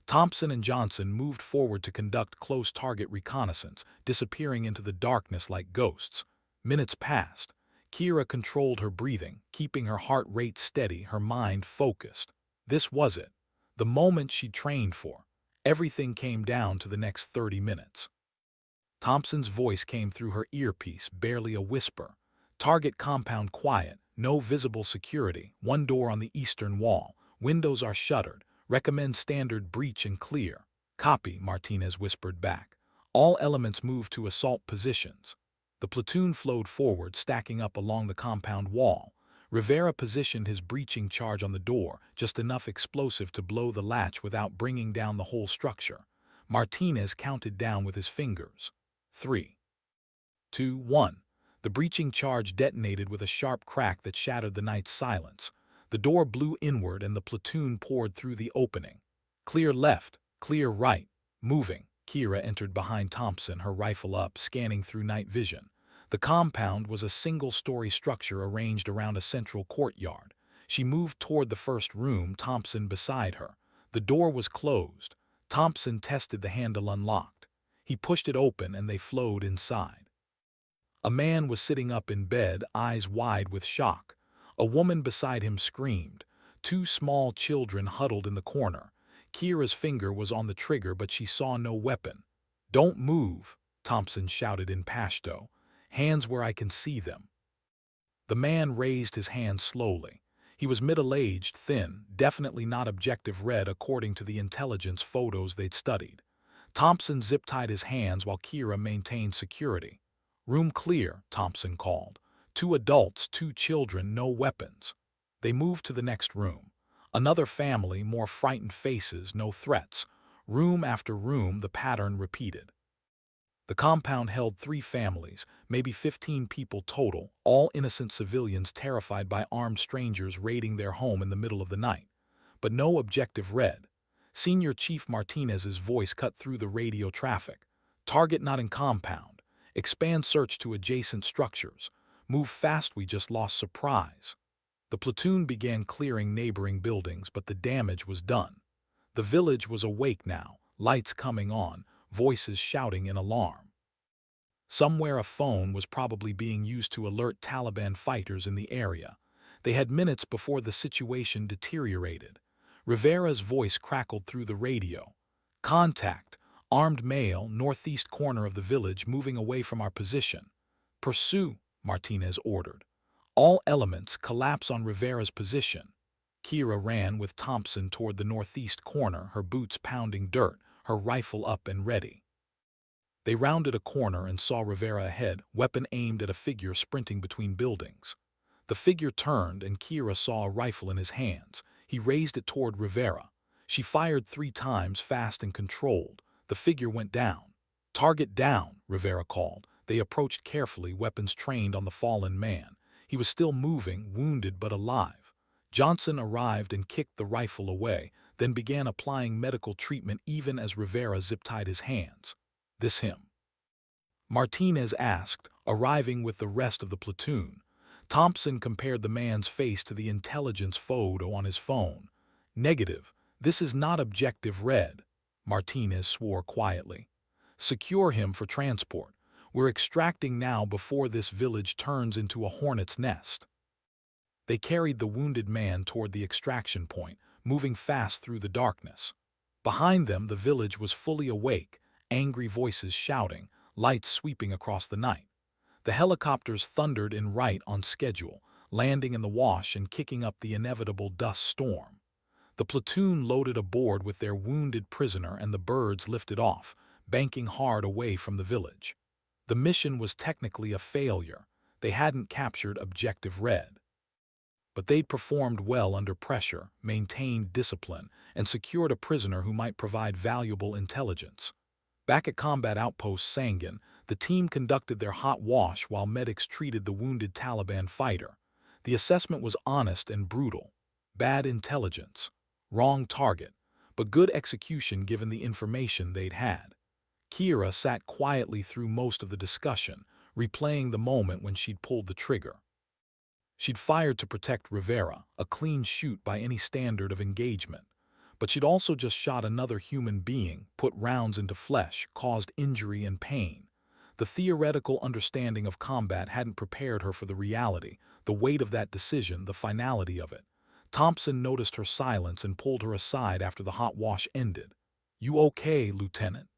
Thompson and Johnson moved forward to conduct close target reconnaissance, disappearing into the darkness like ghosts. Minutes passed. Kira controlled her breathing, keeping her heart rate steady, her mind focused. This was it. The moment she'd trained for. Everything came down to the next 30 minutes. Thompson's voice came through her earpiece, barely a whisper. Target compound quiet, no visible security, one door on the eastern wall. Windows are shuttered. Recommend standard breach and clear. Copy, Martinez whispered back. All elements move to assault positions. The platoon flowed forward, stacking up along the compound wall. Rivera positioned his breaching charge on the door, just enough explosive to blow the latch without bringing down the whole structure. Martinez counted down with his fingers. 3, 2, 1. The breaching charge detonated with a sharp crack that shattered the night's silence. The door blew inward and the platoon poured through the opening. Clear left, clear right, moving. Kira entered behind Thompson, her rifle up, scanning through night vision. The compound was a single-story structure arranged around a central courtyard. She moved toward the first room, Thompson beside her. The door was closed. Thompson tested the handle unlocked. He pushed it open and they flowed inside. A man was sitting up in bed, eyes wide with shock. A woman beside him screamed. Two small children huddled in the corner. Kira's finger was on the trigger, but she saw no weapon. "Don't move," Thompson shouted in Pashto. "Hands where I can see them." The man raised his hand slowly. He was middle-aged, thin, definitely not objective red according to the intelligence photos they'd studied. Thompson zip-tied his hands while Kira maintained security. "Room clear," Thompson called. 2 adults, 2 children, no weapons. They moved to the next room. Another family, more frightened faces, no threats. Room after room, the pattern repeated. The compound held 3 families, maybe 15 people total, all innocent civilians terrified by armed strangers raiding their home in the middle of the night. But no objective red. Senior Chief Martinez's voice cut through the radio traffic. "Target not in compound. Expand search to adjacent structures. Move fast, we just lost surprise." The platoon began clearing neighboring buildings, but the damage was done. The village was awake now, lights coming on, voices shouting in alarm. Somewhere a phone was probably being used to alert Taliban fighters in the area. They had minutes before the situation deteriorated. Rivera's voice crackled through the radio. "Contact. Armed male, northeast corner of the village, moving away from our position." "Pursue," Martinez ordered. "All elements collapse on Rivera's position." Kira ran with Thompson toward the northeast corner, her boots pounding dirt, her rifle up and ready. They rounded a corner and saw Rivera ahead, weapon aimed at a figure sprinting between buildings. The figure turned and Kira saw a rifle in his hands. He raised it toward Rivera. She fired 3 times, fast and controlled. The figure went down. "Target down," Rivera called. They approached carefully, weapons trained on the fallen man. He was still moving, wounded but alive. Johnson arrived and kicked the rifle away, then began applying medical treatment even as Rivera zip-tied his hands. "This him?" Martinez asked, arriving with the rest of the platoon. Thompson compared the man's face to the intelligence photo on his phone. "Negative. This is not objective red," Martinez swore quietly. "Secure him for transport. We're extracting now before this village turns into a hornet's nest." They carried the wounded man toward the extraction point, moving fast through the darkness. Behind them, the village was fully awake, angry voices shouting, lights sweeping across the night. The helicopters thundered in right on schedule, landing in the wash and kicking up the inevitable dust storm. The platoon loaded aboard with their wounded prisoner and the birds lifted off, banking hard away from the village. The mission was technically a failure. They hadn't captured Objective Red. But they'd performed well under pressure, maintained discipline, and secured a prisoner who might provide valuable intelligence. Back at Combat Outpost Sangin, the team conducted their hot wash while medics treated the wounded Taliban fighter. The assessment was honest and brutal. Bad intelligence, wrong target, but good execution given the information they'd had. Kira sat quietly through most of the discussion, replaying the moment when she'd pulled the trigger. She'd fired to protect Rivera, a clean shoot by any standard of engagement. But she'd also just shot another human being, put rounds into flesh, caused injury and pain. The theoretical understanding of combat hadn't prepared her for the reality, the weight of that decision, the finality of it. Thompson noticed her silence and pulled her aside after the hot wash ended. "You okay, Lieutenant?"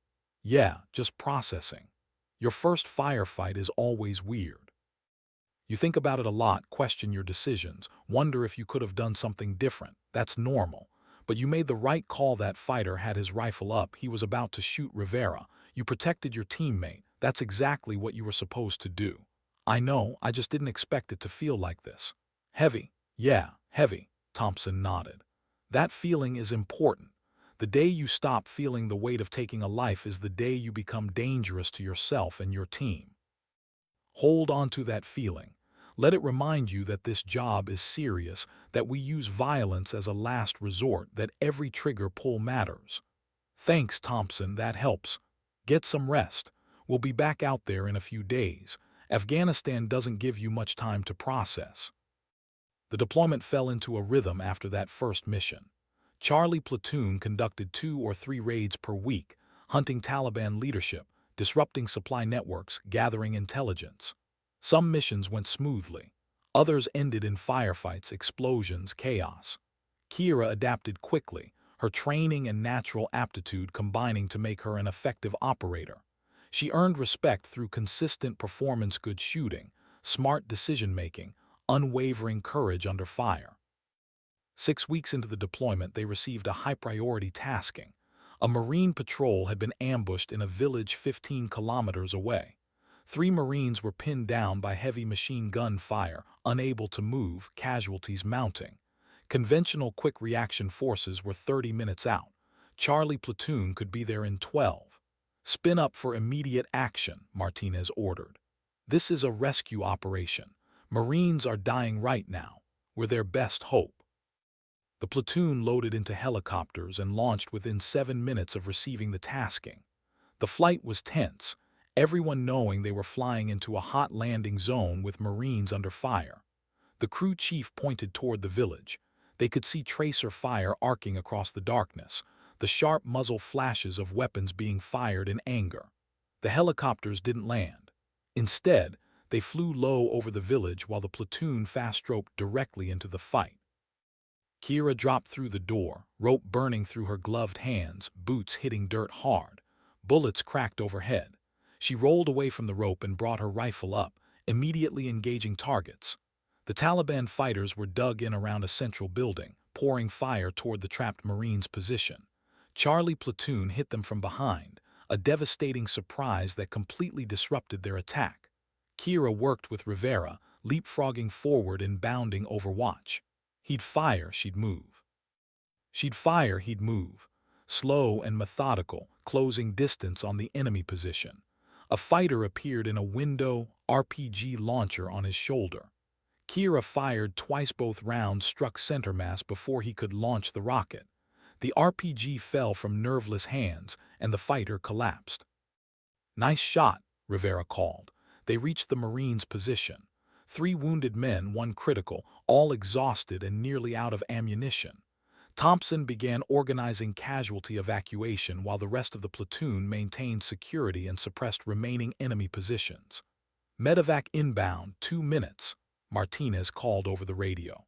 "Yeah, just processing. Your first firefight is always weird. You think about it a lot, question your decisions, wonder if you could have done something different. That's normal. But you made the right call. That fighter had his rifle up. He was about to shoot Rivera. You protected your teammate. That's exactly what you were supposed to do." "I know, I just didn't expect it to feel like this." "Heavy." "Yeah, heavy," Thompson nodded. "That feeling is important. The day you stop feeling the weight of taking a life is the day you become dangerous to yourself and your team. Hold on to that feeling. Let it remind you that this job is serious, that we use violence as a last resort, that every trigger pull matters." "Thanks, Thompson, that helps. Get some rest. We'll be back out there in a few days. Afghanistan doesn't give you much time to process." The deployment fell into a rhythm after that first mission. Charlie Platoon conducted 2 or 3 raids per week, hunting Taliban leadership, disrupting supply networks, gathering intelligence. Some missions went smoothly. Others ended in firefights, explosions, chaos. Kira adapted quickly, her training and natural aptitude combining to make her an effective operator. She earned respect through consistent performance, good shooting, smart decision-making, unwavering courage under fire. 6 weeks into the deployment, they received a high-priority tasking. A Marine patrol had been ambushed in a village 15 kilometers away. 3 Marines were pinned down by heavy machine gun fire, unable to move, casualties mounting. Conventional quick reaction forces were 30 minutes out. Charlie Platoon could be there in 12. "Spin up for immediate action," Martinez ordered. "This is a rescue operation. Marines are dying right now. We're their best hope." The platoon loaded into helicopters and launched within 7 minutes of receiving the tasking. The flight was tense, everyone knowing they were flying into a hot landing zone with Marines under fire. The crew chief pointed toward the village. They could see tracer fire arcing across the darkness, the sharp muzzle flashes of weapons being fired in anger. The helicopters didn't land. Instead, they flew low over the village while the platoon fast-roped directly into the fight. Kira dropped through the door, rope burning through her gloved hands, boots hitting dirt hard. Bullets cracked overhead. She rolled away from the rope and brought her rifle up, immediately engaging targets. The Taliban fighters were dug in around a central building, pouring fire toward the trapped Marines' position. Charlie Platoon hit them from behind, a devastating surprise that completely disrupted their attack. Kira worked with Rivera, leapfrogging forward and bounding Overwatch. He'd fire, she'd move. She'd fire, he'd move. Slow and methodical, closing distance on the enemy position. A fighter appeared in a window, RPG launcher on his shoulder. Kira fired twice. Both rounds struck center mass before he could launch the rocket. The RPG fell from nerveless hands, and the fighter collapsed. "Nice shot," Rivera called. They reached the Marines' position. 3 wounded men, 1 critical, all exhausted and nearly out of ammunition. Thompson began organizing casualty evacuation while the rest of the platoon maintained security and suppressed remaining enemy positions. "Medevac inbound, 2 minutes," Martinez called over the radio.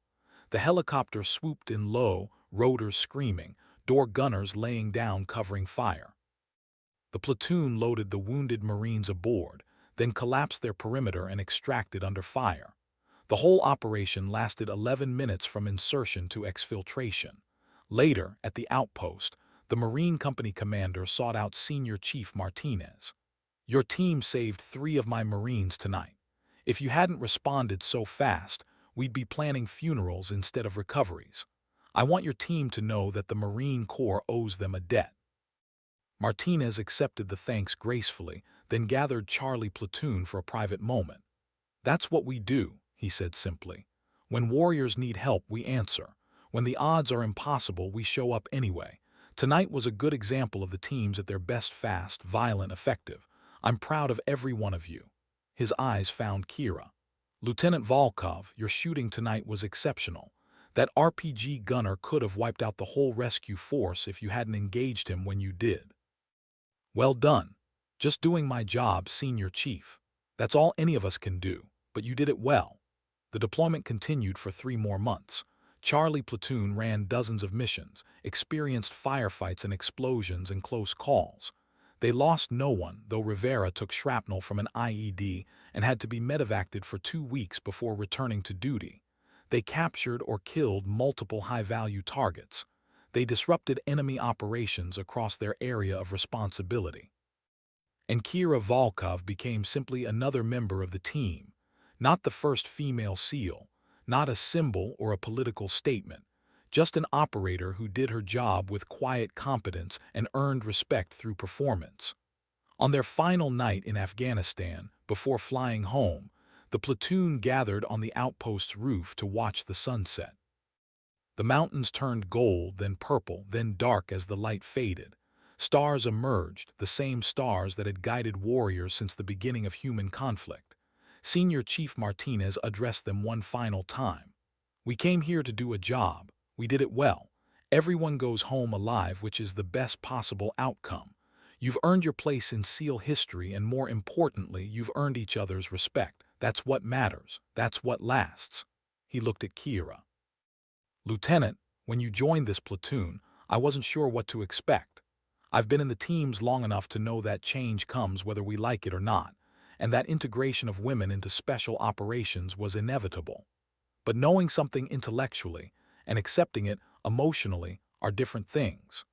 The helicopter swooped in low, rotors screaming, door gunners laying down covering fire. The platoon loaded the wounded Marines aboard, then collapsed their perimeter and extracted under fire. The whole operation lasted 11 minutes from insertion to exfiltration. Later, at the outpost, The Marine Company commander sought out Senior Chief Martinez. "Your team saved 3 of my Marines tonight. If you hadn't responded so fast, we'd be planning funerals instead of recoveries. I want your team to know that the Marine Corps owes them a debt." Martinez accepted the thanks gracefully, then gathered Charlie Platoon for a private moment. "That's what we do," he said simply. "When warriors need help, we answer. When the odds are impossible, we show up anyway. Tonight was a good example of the teams at their best: fast, violent, effective. I'm proud of every one of you." His eyes found Kira. "Lieutenant Volkov, your shooting tonight was exceptional. That RPG gunner could have wiped out the whole rescue force if you hadn't engaged him when you did." "Well done. Just doing my job, Senior Chief. That's all any of us can do, but you did it well." The deployment continued for 3 more months. Charlie Platoon ran dozens of missions, experienced firefights and explosions and close calls. They lost no one, though Rivera took shrapnel from an IED and had to be medevaced for 2 weeks before returning to duty. They captured or killed multiple high-value targets. They disrupted enemy operations across their area of responsibility. And Kira Volkov became simply another member of the team, not the first female SEAL, not a symbol or a political statement, just an operator who did her job with quiet competence and earned respect through performance. On their final night in Afghanistan, before flying home, the platoon gathered on the outpost's roof to watch the sunset. The mountains turned gold, then purple, then dark as the light faded. Stars emerged, the same stars that had guided warriors since the beginning of human conflict. Senior Chief Martinez addressed them one final time. "We came here to do a job. We did it well. Everyone goes home alive, which is the best possible outcome. You've earned your place in SEAL history, and more importantly, you've earned each other's respect. That's what matters. That's what lasts." He looked at Kira. "Lieutenant, when you joined this platoon, I wasn't sure what to expect. I've been in the teams long enough to know that change comes whether we like it or not, and that integration of women into special operations was inevitable. But knowing something intellectually and accepting it emotionally are different things.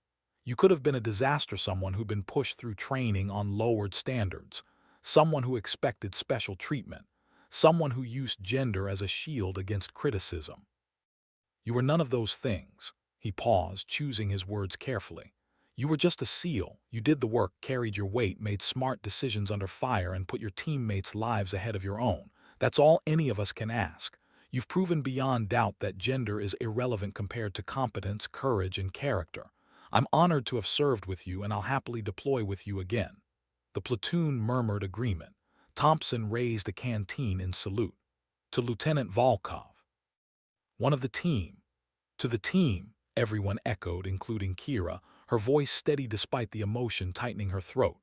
You could have been a disaster, someone who'd been pushed through training on lowered standards, someone who expected special treatment, someone who used gender as a shield against criticism. You were none of those things." He paused, choosing his words carefully. "You were just a SEAL. You did the work, carried your weight, made smart decisions under fire, and put your teammates' lives ahead of your own. That's all any of us can ask. You've proven beyond doubt that gender is irrelevant compared to competence, courage, and character. I'm honored to have served with you, and I'll happily deploy with you again." The platoon murmured agreement. Thompson raised a canteen in salute. "To Lieutenant Volkov." "One of the team." "To the team," everyone echoed, including Kira, her voice steady despite the emotion tightening her throat.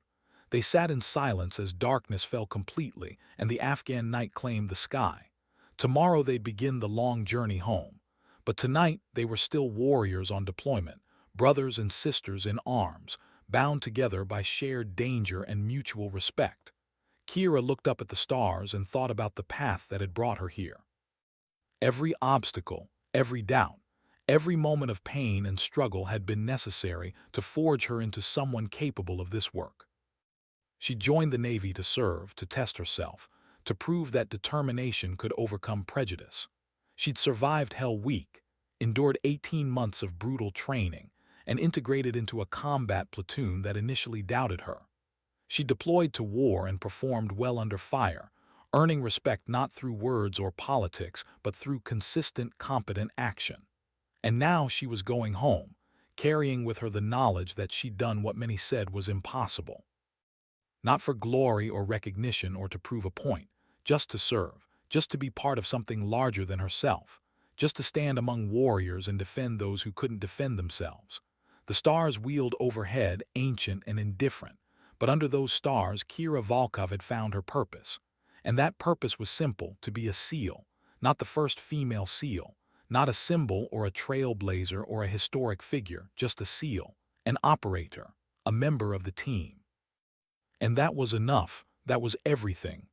They sat in silence as darkness fell completely and the Afghan night claimed the sky. Tomorrow they'd begin the long journey home. But tonight they were still warriors on deployment, brothers and sisters in arms, bound together by shared danger and mutual respect. Kira looked up at the stars and thought about the path that had brought her here. Every obstacle, every doubt, every moment of pain and struggle had been necessary to forge her into someone capable of this work. She joined the Navy to serve, to test herself, to prove that determination could overcome prejudice. She'd survived Hell Week, endured 18 months of brutal training, and integrated into a combat platoon that initially doubted her. She deployed to war and performed well under fire, earning respect not through words or politics, but through consistent, competent action. And now she was going home, carrying with her the knowledge that she'd done what many said was impossible. Not for glory or recognition or to prove a point, just to serve, just to be part of something larger than herself, just to stand among warriors and defend those who couldn't defend themselves. The stars wheeled overhead, ancient and indifferent, but under those stars Kira Volkov had found her purpose. And that purpose was simple: to be a SEAL, not the first female SEAL, not a symbol or a trailblazer or a historic figure, just a SEAL, an operator, a member of the team. And that was enough. That was everything.